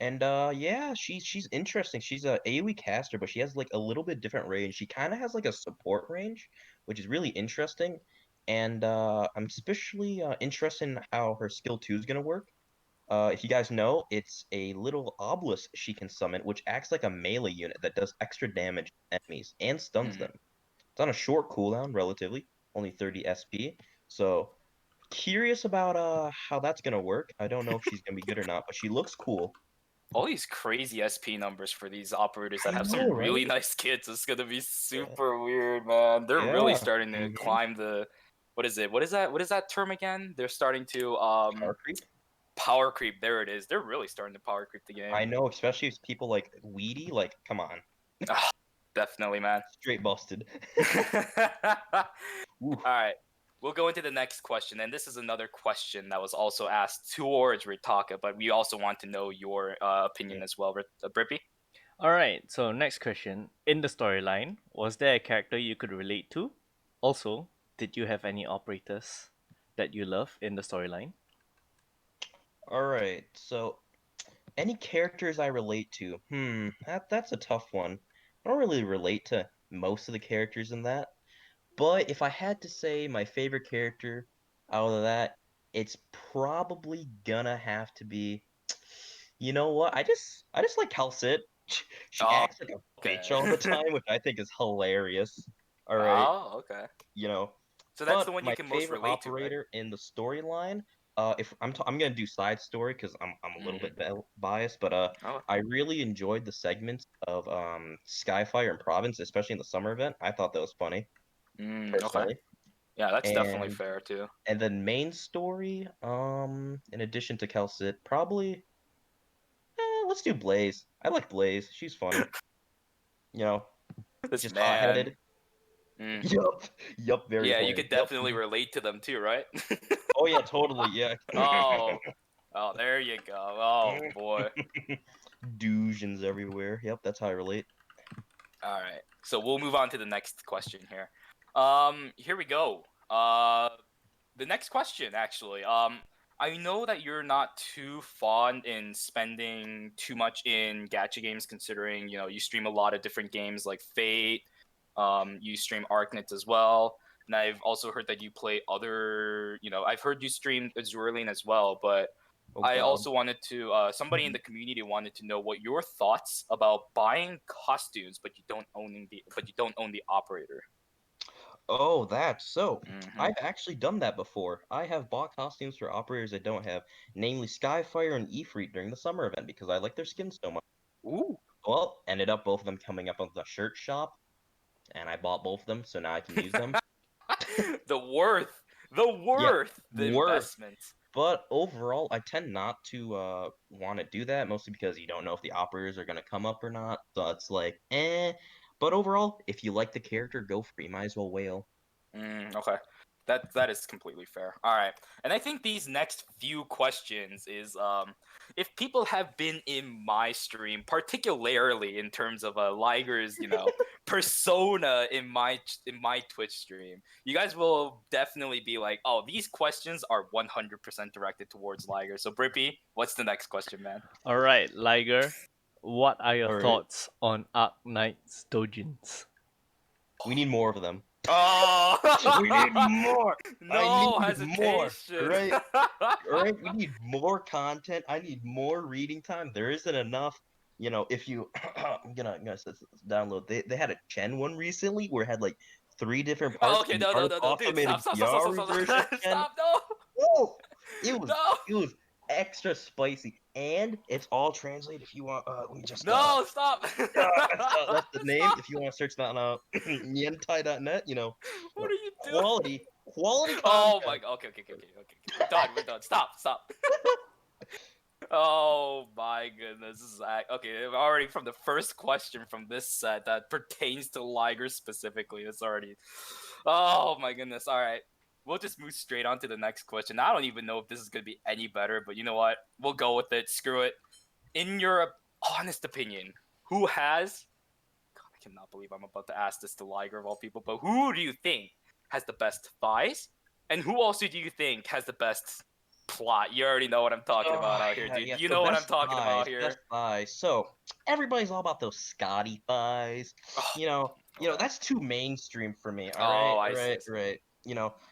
And yeah, she's interesting. She's a AoE caster, but she has like a little bit different range. She kind of has like a support range, which is really interesting. And I'm especially interested in how her skill 2 is gonna work. If you guys know, it's a little obelisk she can summon, which acts like a melee unit that does extra damage to enemies and stuns them. It's on a short cooldown, relatively, only 30 SP. So curious about how that's gonna work. I don't know if she's gonna be good or not, but she looks cool. All these crazy SP numbers for these operators that I have know, some really right? nice kits. It's gonna be super weird, man. They're really Yeah. starting to climb the. What is it? What is that term again? They're starting to Power creep. Power creep. There it is. They're really starting to power creep the game. I know, especially if people like Weedy, like, come on. Definitely, man. Straight busted. All right. We'll go into the next question, and this is another question that was also asked towards Ritaka, but we also want to know your opinion as well, Brippy. All right, so next question. In the storyline, was there a character you could relate to? Also, did you have any operators that you love in the storyline? Alright, so any characters I relate to? That's a tough one. I don't really relate to most of the characters in that. But if I had to say my favorite character out of that, it's probably gonna have to be. You know what? I just like Calcit. She acts like a bitch all the time, which I think is hilarious. All right, Oh, okay. So that's but the one my you can most favorite relate to, right? operator in the storyline. If I'm gonna do side story because I'm a little bit biased, but Oh. I really enjoyed the segments of Skyfire and Province, especially in the summer event. I thought that was funny, Okay. personally. Yeah, that's definitely And fair too. and then main story, in addition to Kelsit, probably let's do Blaze. I like Blaze. She's funny. You know, This just man. hot-headed. Mm. Yup, very Yeah, you horny. could Yup. definitely relate to them too, right? Oh yeah, totally. Yeah. Oh, oh, there you go. Oh boy. Delusions everywhere. Yep, that's how I relate. All right. So we'll move on to the next question here. Here we go. The next question actually. I know that you're not too fond in spending too much in gacha games, considering you stream a lot of different games like Fate. You stream Arknights as well, and I've also heard that you play other. I've heard you stream Azure Lane as well, but Oh I god. also wanted to. Somebody in the community wanted to know what your thoughts about buying costumes, but you don't own the operator. Oh, that. So, Mhm. I've actually done that before. I have bought costumes for operators I don't have, namely Skyfire and Ifrit during the summer event because I like their skins so much. Ooh. Well, ended up both of them coming up on the shirt shop, and I bought both of them, so now I can use them. the worth, Yeah, the worth. investment. But overall, I tend not to want to do that, mostly because you don't know if the operators are gonna come up or not. So it's like, eh. But overall, if you like the character, go for it. You might as well whale. Okay, that is completely fair. All right, and I think these next few questions is if people have been in my stream, particularly in terms of Liger's persona in my Twitch stream, you guys will definitely be like, oh, these questions are 100% directed towards Liger. So Brippy, what's the next question, man? All right, Liger, what are your Alright. thoughts on Arknights dojins? We need more of them. Oh, We need more. No I need more. hesitation. Right? Right? We need more content. I need more reading time. There isn't enough. If you, I'm gonna download. They had a Chen one recently where it had like 3 different Oh, parts. okay, And no, the no, art no, no, dude, automated stop, Yari version Chen. stop, no, Whoa! It was no, it was extra spicy, and it's all translated. If you want, let me just no, stop, that's the name. stop. If you want to search that on nientai.net, What are you doing? quality Oh content. my god, okay. We're done. Stop. Oh my goodness, this is okay. Already from the first question from this set that pertains to Liger specifically, it's already. Oh my goodness. All right, we'll just move straight on to the next question. I don't even know if this is gonna be any better, but you know what? We'll go with it. Screw it. In your honest opinion, who has? God, I cannot believe I'm about to ask this to Liger of all people. But who do you think has the best thighs? And who also do you think has the best plot? You already know what I'm talking about out here, dude. Yeah, You so know what I'm best talking about thighs, here. best thighs. So everybody's all about those Scotty thighs. That's too mainstream for me. All right, Oh, I see. right.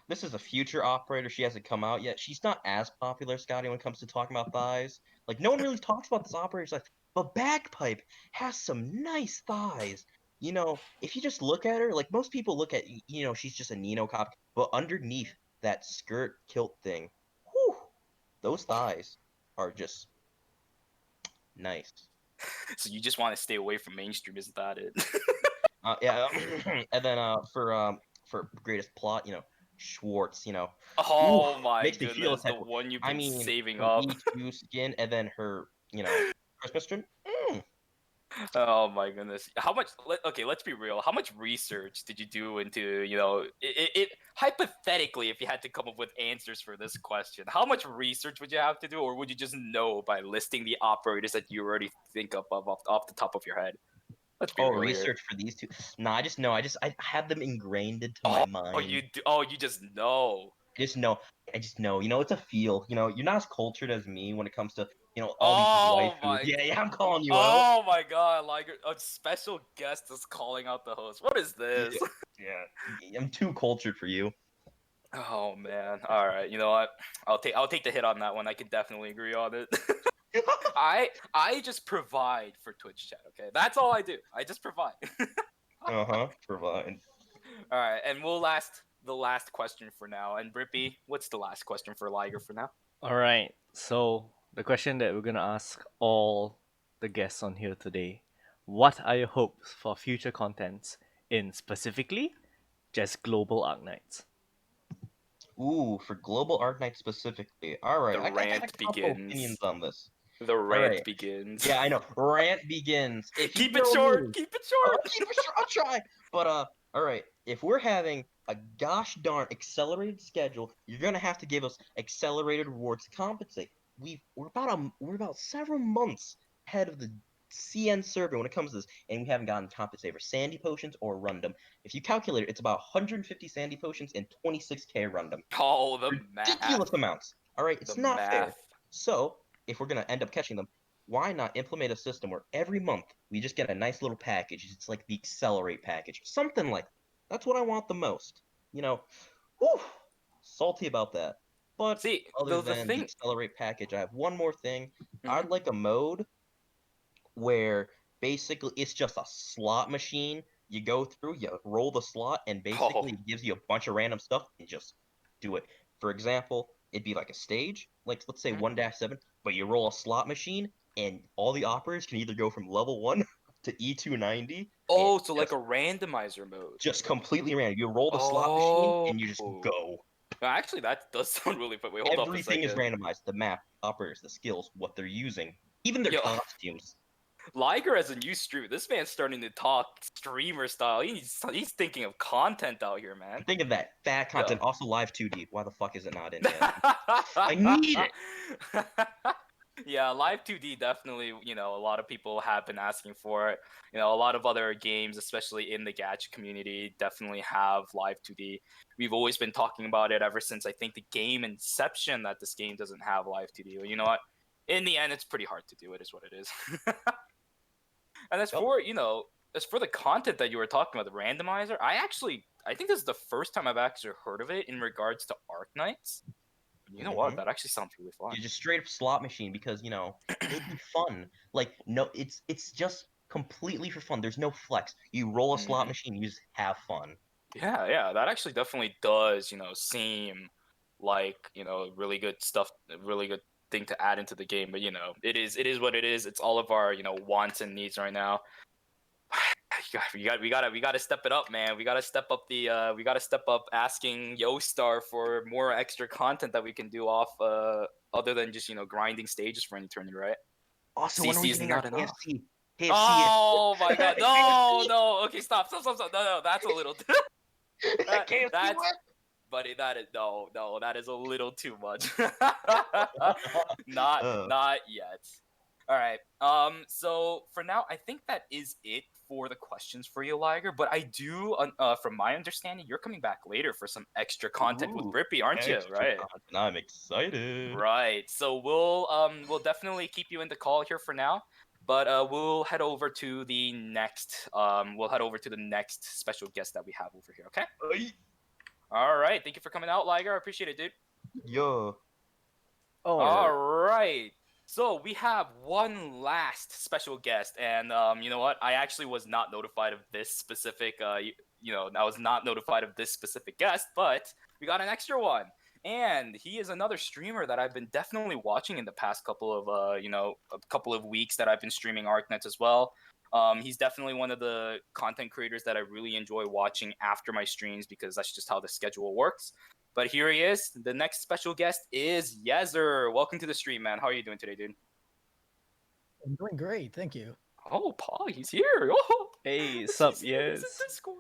This is a future operator. She hasn't come out yet. She's not as popular, Scotty, when it comes to talking about thighs. Like no one really talks about this operator's thighs. But Bagpipe has some nice thighs. If you just look at her, like most people look at, she's just a Nino cop. But underneath that skirt kilt thing, whew, those thighs are just nice. So you just want to stay away from mainstream, isn't that it? Yeah, and then for greatest plot, Schwartz, Oh oof, my makes me feel a goodness, the type of. one you've I been mean, saving her up. E2 skin, and then her, Christmas trim. Oh my goodness. Okay, let's be real. How much research did you do into, it hypothetically, if you had to come up with answers for this question, how much research would you have to do, or would you just know by listing the operators that you already think of off the top of your head? Let's be Oh, real here. research for these two. No, I just know. I had them ingrained into my mind. Oh, you do. Oh, you just know. I just know. It's a feel. You're not as cultured as me when it comes to, all Oh these waifus. my. Yeah, I'm calling you out. Oh my god! Like a special guest is calling out the host. What is this? Yeah, I'm too cultured for you. Oh man. All right. You know what? I'll take the hit on that one. I can definitely agree on it. I just provide for Twitch chat. Okay, that's all I do. I just provide. Provide. All right, and the last question for now. And Brippy, what's the last question for Liger for now? All right, so the question that we're gonna ask all the guests on here today: what are your hopes for future contents in specifically just global Arknights? Ooh, for Global Arknights specifically. All right, The I got a rant couple begins. opinions on this. The All rant right. begins. Yeah, I know. Rant begins. If you Keep it know short. me, Keep it I'll short. keep it short. I'll try. But all right. If we're having a gosh darn accelerated schedule, you're gonna have to give us accelerated rewards to compensate. We're about several months ahead of the CN survey when it comes to this, and we haven't gotten compensated for sandy potions or rundom. If you calculate it, it's about 150 sandy potions and 26k rundom. Oh, the Ridiculous math. amounts. All right, it's The not fair. math. So if we're gonna end up catching them, why not implement a system where every month we just get a nice little package? It's like the Accelerate package, something like that. That's what I want the most. You know, whew, salty about that. But See, other the than the thing. Accelerate package, I have one more thing. Mhm. I'd like a mode where basically it's just a slot machine. You go through, you roll the slot, and basically Oh. it gives you a bunch of random stuff and just do it. For example, it'd be like a stage, like let's say Mhm. 1-7, but you roll a slot machine, and all the operators can either go from level 1 to E290. Oh, And so like a randomizer mode. just completely random. You roll the slot machine Oh. and you just go. Actually, that does sound really fun. Wait, hold up a Everything is second. randomized. The map, operators, the skills, what they're using, even their Yo. costumes. Liger as a new streamer. This man's starting to talk streamer style. He's thinking of content out here, man. Think of that. Bad Yo. content. Also live 2D. Why the fuck is it not in yet? I need it. Yeah, Live 2D definitely, a lot of people have been asking for it. A lot of other games, especially in the gacha community, definitely have Live 2D. We've always been talking about it ever since I think the game Inception that this game doesn't have Live 2D. But you know what? In the end, it's pretty hard to do. It is what it is. And Yep. as for the content that you were talking about, the randomizer, I think this is the first time I've actually heard of it in regards to Arknights. You know what? Mhm. That actually sounds really fun. You just straight up slot machine because it'd be fun. Like no, it's just completely for fun. There's no flex. You roll a slot Mhm. machine, you just have fun. Yeah, that actually definitely does, seem like, really good stuff, a really good thing to add into the game. But it is what it is. It's all of our, wants and needs right now. We gotta step it up, man. We gotta step up asking Yostar for more extra content that we can do off other than just grinding stages for an eternity, right? Also, when are we CC is getting our not enough. KFC? KFC. Oh my god, no, KFC. no. Okay, stop. No, that's a little. that, KFC. that's What? buddy. That is no. That is a little too much. Uh, Not yet. All right. So for now, I think that is it for the questions for you, Liger. But I do, from my understanding, you're coming back later for some extra content with ooh, Brippy, aren't you? extra Right. content. I'm excited. Right. So we'll definitely keep you in the call here for now. But we'll head over to the next special guest that we have over here. Okay. Ay, All right. Thank you for coming out, Liger. I appreciate it, dude. yo. All right. So we have one last special guest, and you know what? I actually was not notified of this specific. I was not notified of this specific guest, but we got an extra one, and he is another streamer that I've been definitely watching in the past couple of a couple of weeks that I've been streaming Arknights as well. He's definitely one of the content creators that I really enjoy watching after my streams because that's just how the schedule works. But here he is. The next special guest is Yezer. Welcome to the stream, man. How are you doing today, dude? I'm doing great, thank you. Oh, Paul, he's here. Oh, Hey, sup, he's here. He's in yes. Discord.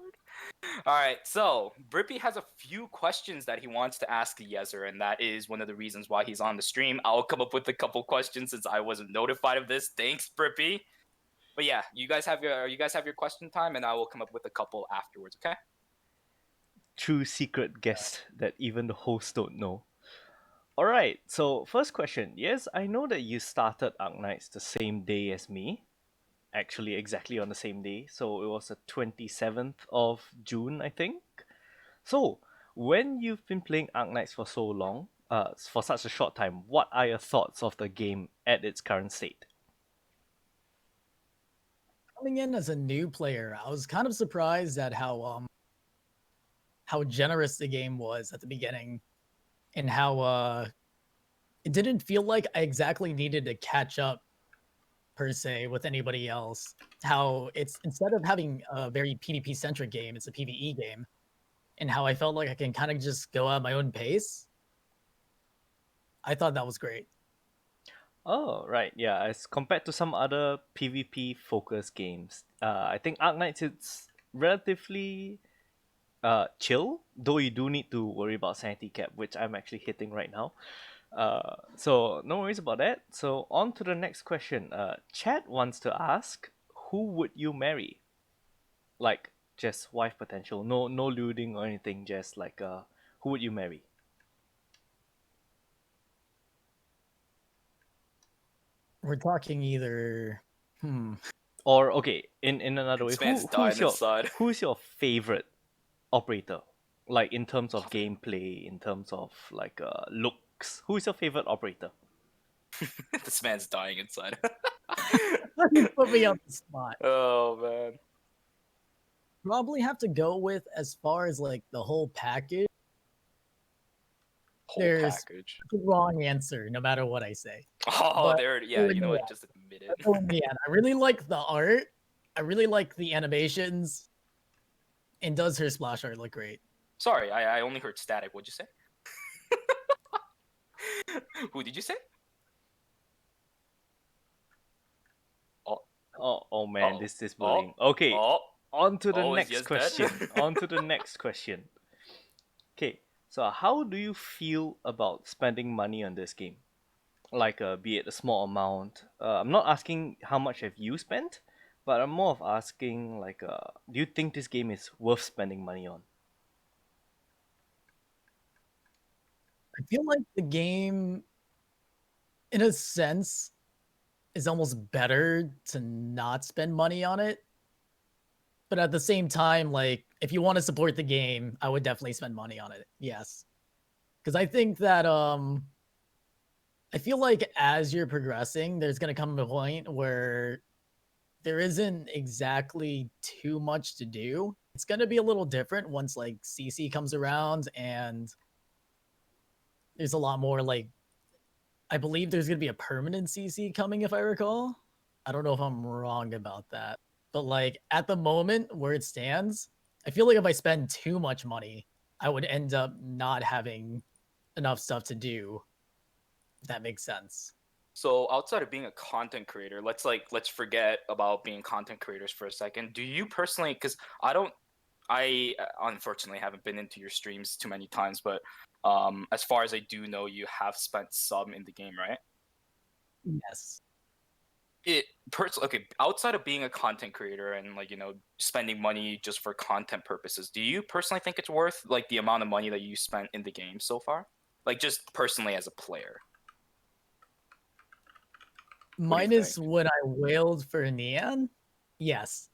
All right, so Brippy has a few questions that he wants to ask Yezer, and that is one of the reasons why he's on the stream. I'll come up with a couple questions since I wasn't notified of this. Thanks, Brippy. But yeah, you guys have your question time, and I will come up with a couple afterwards. Okay? True secret guest that even the hosts don't know. Alright, so first question. Yes, I know that you started Arknights the same day as me. Actually, exactly on the same day. So it was the 27th of June, I think. So, when you've been playing Arknights for so long, for such a short time, what are your thoughts of the game at its current state? Coming in as a new player, I was kind of surprised at how generous the game was at the beginning, and how it didn't feel like I exactly needed to catch up per se with anybody else. How it's instead of having a very PvP centric game, it's a PvE game. and how I felt like I can kind of just go at my own pace. I thought that was great. Oh, right. Yeah, as compared to some other PvP focused games, I think Arknights it's relatively chill, though you do need to worry about sanity cap, which I'm actually hitting right now. So no worries about that. So on to the next question. Chad wants to ask, who would you marry? Like just wife potential, no lewding or anything. Just like who would you marry? We're talking either. Or okay, in another way, This man's dying inside. who's your favorite operator? Like in terms of gameplay, in terms of like looks, who's your favorite operator? This man's dying inside. You put me on the spot. Oh man. Probably have to go with, as far as like the whole package, Whole there's package. the wrong answer no matter what I say. Oh, But there. Yeah, you know what? Just admit it. Oh man, I really like the art. I really like the animations. And does her splash art look great? Sorry, I only heard static. What'd you say? Who did you say? Oh man, Oh. this is bullying. Okay, Oh. on to the Oh, is next Yes dead? question. On to the next question. Okay, so how do you feel about spending money on this game? Like, be it a small amount. I'm not asking how much have you spent, but I'm more of asking like, do you think this game is worth spending money on? I feel like the game, in a sense, is almost better to not spend money on it. But at the same time, like, if you want to support the game, I would definitely spend money on it. Yes. Because I think that I feel like as you're progressing, there's gonna come a point where there isn't exactly too much to do. It's gonna be a little different once like CC comes around, and there's a lot more like, I believe there's gonna be a permanent CC coming, if I recall. I don't know if I'm wrong about that. But like at the moment where it stands, I feel like if I spend too much money, I would end up not having enough stuff to do. If that makes sense. So outside of being a content creator, let's forget about being content creators for a second. Do you personally? Because I unfortunately haven't been into your streams too many times, but as far as I do know, you have spent some in the game, right? Yes. Okay, outside of being a content creator and like spending money just for content purposes, do you personally think it's worth like the amount of money that you spent in the game so far? Like just personally as a player. Minus when I wailed for Nian? Yes.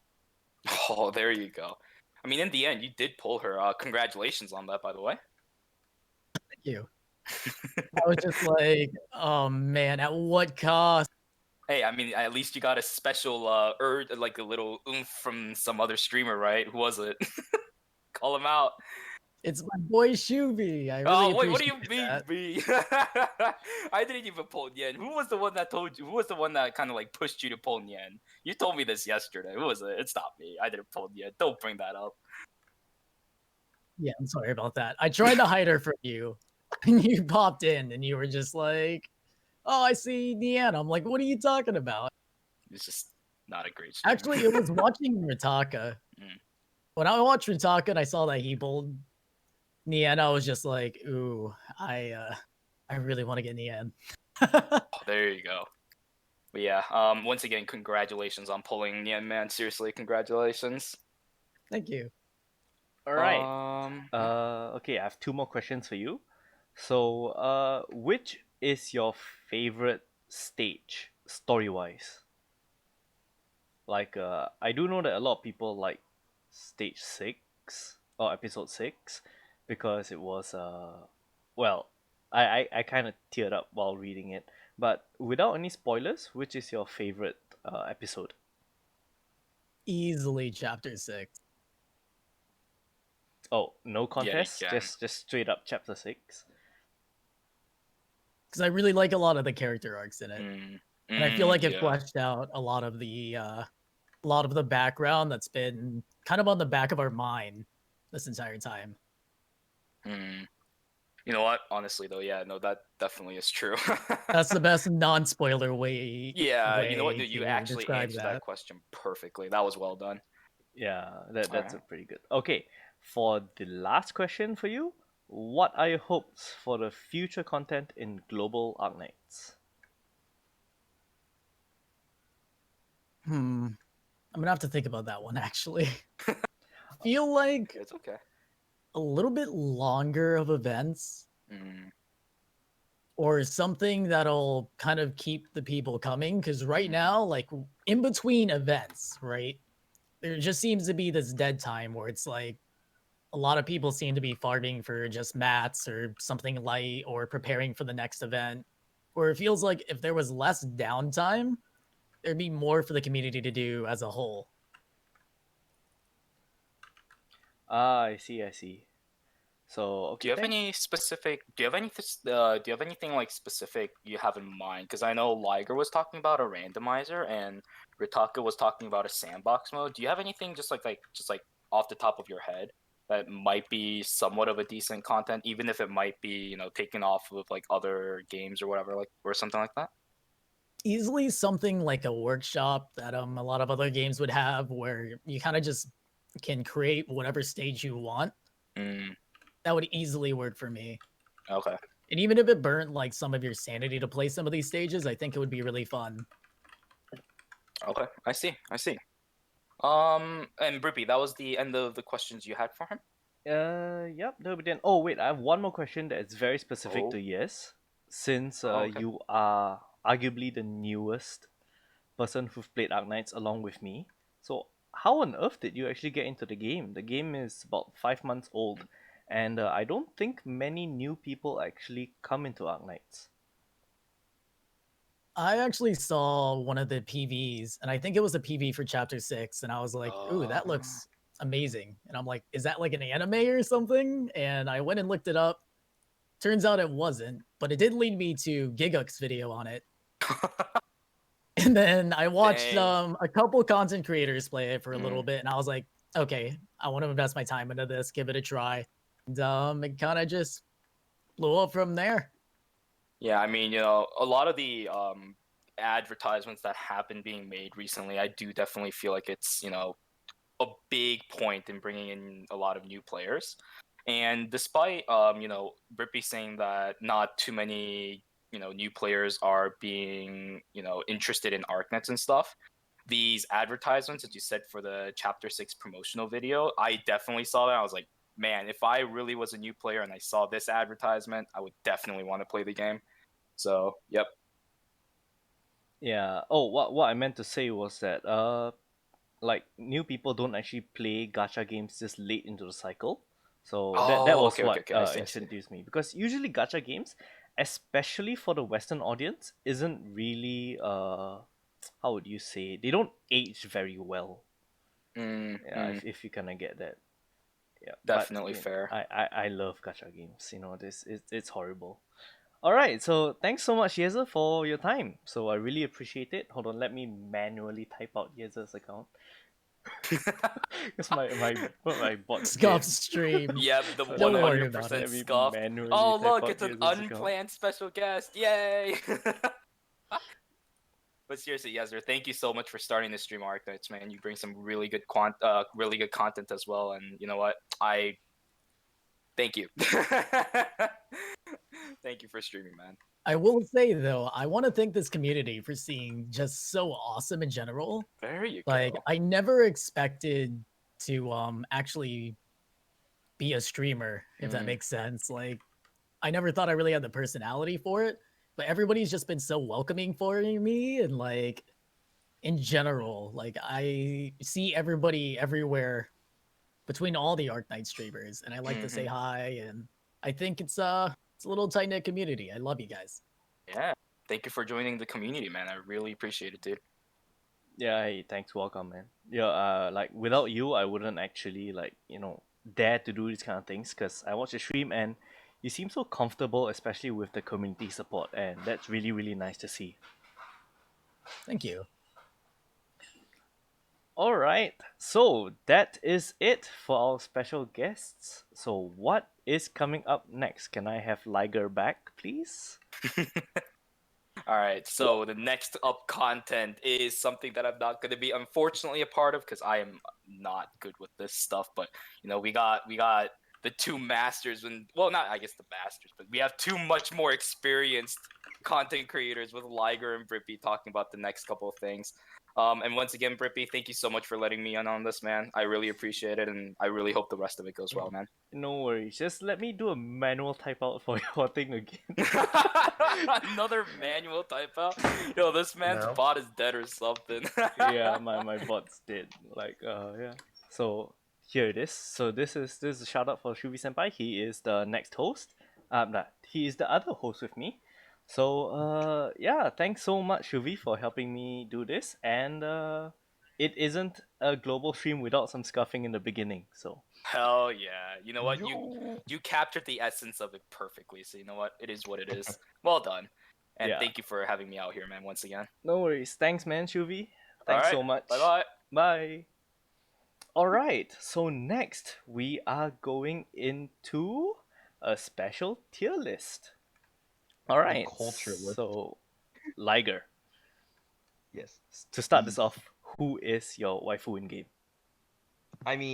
Oh, there you go. I mean, in the end, you did pull her. Congratulations on that, by the way. Thank you. I was just like, oh man, at what cost? Hey, I mean, at least you got a special, like a little oomph from some other streamer, right? Who was it? Call him out. It's my boy Shuvi. I really what do you appreciate mean, that. B? I didn't even pull Nian. Who was the one that told you? Who was the one that kind of like pushed you to pull Nian? You told me this yesterday. Who was it? It's not me. I didn't pull Nian. Don't bring that up. Yeah, I'm sorry about that. I tried to hide her from you, and you popped in, and you were just like, "Oh, I see Nian." I'm like, "What are you talking about?" It's just not a great stream. Actually, it was watching Ritaka. When I watched Ritaka and I saw that he pulled Nian, I was just like, "Ooh, I really want to get Nian." Oh, there you go. But yeah, once again, congratulations on pulling Nian, man. Seriously, congratulations. Thank you. All right. Okay, I have two more questions for you. So, which is your favorite stage story-wise? Like, I do know that a lot of people like stage 6 or episode 6 because it was well, I kind of teared up while reading it. But without any spoilers, which is your favorite episode? Easily chapter 6. Oh, no contest, again. just straight up chapter 6. Because I really like a lot of the character arcs in it, and I feel like it yeah. fleshed out a lot of the background that's been kind of on the back of our mind this entire time. Hmm. You know what? Honestly, though, yeah, no, that definitely is true. That's the best non-spoiler way. Yeah, you know what? way Dude, you to actually describe answered that that. question perfectly. That was well done. Yeah, All that's a right. pretty good. Okay, for the last question for you, what are your hopes for the future content in Global Arknights? I'm gonna have to think about that one actually. Feel like It's okay. a little bit longer of events Mm, or something that'll kind of keep the people coming. Because right Mhm. now, like in between events, right, there just seems to be this dead time where it's like a lot of people seem to be farming for just mats or something light or preparing for the next event. Where it feels like if there was less downtime, there'd be more for the community to do as a whole. Ah, I see, I see. So, Do okay, you have thanks. any specific? Do you have anything like specific you have in mind? Because I know Liger was talking about a randomizer, and Ritaka was talking about a sandbox mode. Do you have anything just like off the top of your head that might be somewhat of a decent content, even if it might be taken off of like other games or whatever, like or something like that? Easily something like a workshop that a lot of other games would have where you kind of just can create whatever stage you want. Mm, That would easily work for me. okay. And even if it burnt like some of your sanity to play some of these stages, I think it would be really fun. Okay. I see. I see. And Brippy, that was the end of the questions you had for him. Yep, that'll be then. Oh, wait, I have one more question that is very specific Oh. to Yes. Since Oh, okay. you are arguably the newest person who've played Arknights along with me. So, how on earth did you actually get into the game? The game is about 5 months old, and I don't think many new people actually come into Arknights. I actually saw one of the PVs, and I think it was a PV for Chapter 6, and I was like, ooh, that Uh, looks amazing. And I'm like, is that like an anime or something? And I went and looked it up. Turns out it wasn't, but it did lead me to Giguk's video on it. And then I watched Dang. a couple content creators play it for a little Mm. bit, and I was like, okay, I want to invest my time into this, give it a try. And it kind of just blew up from there. Yeah, I mean, a lot of the advertisements that have been being made recently, I do definitely feel like it's, a big point in bringing in a lot of new players. And despite, Brippy saying that not too many, new players are being, interested in Arknets and stuff, these advertisements that you said for the Chapter 6 promotional video, I definitely saw that. I was like, man, if I really was a new player and I saw this advertisement, I would definitely want to play the game. So, yep. Yeah. Oh, what I meant to say was that like new people don't actually play gacha games this late into the cycle. So that Oh, was okay, okay, what okay. I see, I see. introduced me, because usually gacha games, especially for the Western audience, isn't really how would you say, they don't age very well. Mm, Yeah, mm, if you kind of get that. Yeah, but definitely fair. I love gacha games. This it's horrible. All right, so thanks so much, Yeza, for your time. So I really appreciate it. Hold on, let me manually type out Yeza's account because my bot's Scuff dead. stream. Yep, the Don't worry 100% about it. Let me scuffed. manually Oh, type look, out it's an Yeza's account. unplanned special guest. Yay! But seriously, Yezer, thank you so much for starting this stream, Arknights, man. You bring some really good content as well. And you know what? I thank you. Thank you for streaming, man. I will say though, I want to thank this community for seeing just so awesome in general. There you Like go. I never expected to actually be a streamer, if that Mm. makes sense. Like I never thought I really had the personality for it, but everybody's just been so welcoming for me and like in general, like I see everybody everywhere between all the Arknight streamers and I like to say Mhm. hi and I think it's a little tight knit community. I love you guys. Yeah. Thank you for joining the community, man. I really appreciate it, dude. Yeah, hey, thanks, welcome, man. Yeah, like without you, I wouldn't actually like dare to do these kind of things, because I watch the stream and you seem so comfortable, especially with the community support, and that's really really nice to see. Thank you. Alright, so that is it for our special guests. So, what is coming up next? Can I have Liger back, please? All right, so the next up content is something that I'm not going to be unfortunately a part of because I am not good with this stuff. But we got the two masters, and well, not I guess the masters, but we have two much more experienced content creators with Liger and Brippy talking about the next couple of things. And once again, Brippy, thank you so much for letting me in on this, man. I really appreciate it, and I really hope the rest of it goes well, man. No worries, just let me do a manual type out for your thing again. Another manual type out. Yo, this man's No. bot is dead or something. Yeah, my bot's dead. Yeah. So here it is. So this is a shout out for ShuviSenpai. He is the next host. He is the other host with me. So yeah, thanks so much Shuvi for helping me do this. And it isn't a global stream without some scuffing in the beginning. So Hell yeah. You know what? You captured the essence of it perfectly. So you know what? It is what it is. Well done. And Yeah. thank you for having me out here, man, once again. no worries. Thanks man, Shuvi. Thanks Alright, so much. Bye-bye. Bye. Alright, so next we are going into a special tier list. Alright, culture list. so Liger, Yes. to start this off, who is your waifu in game? I mean,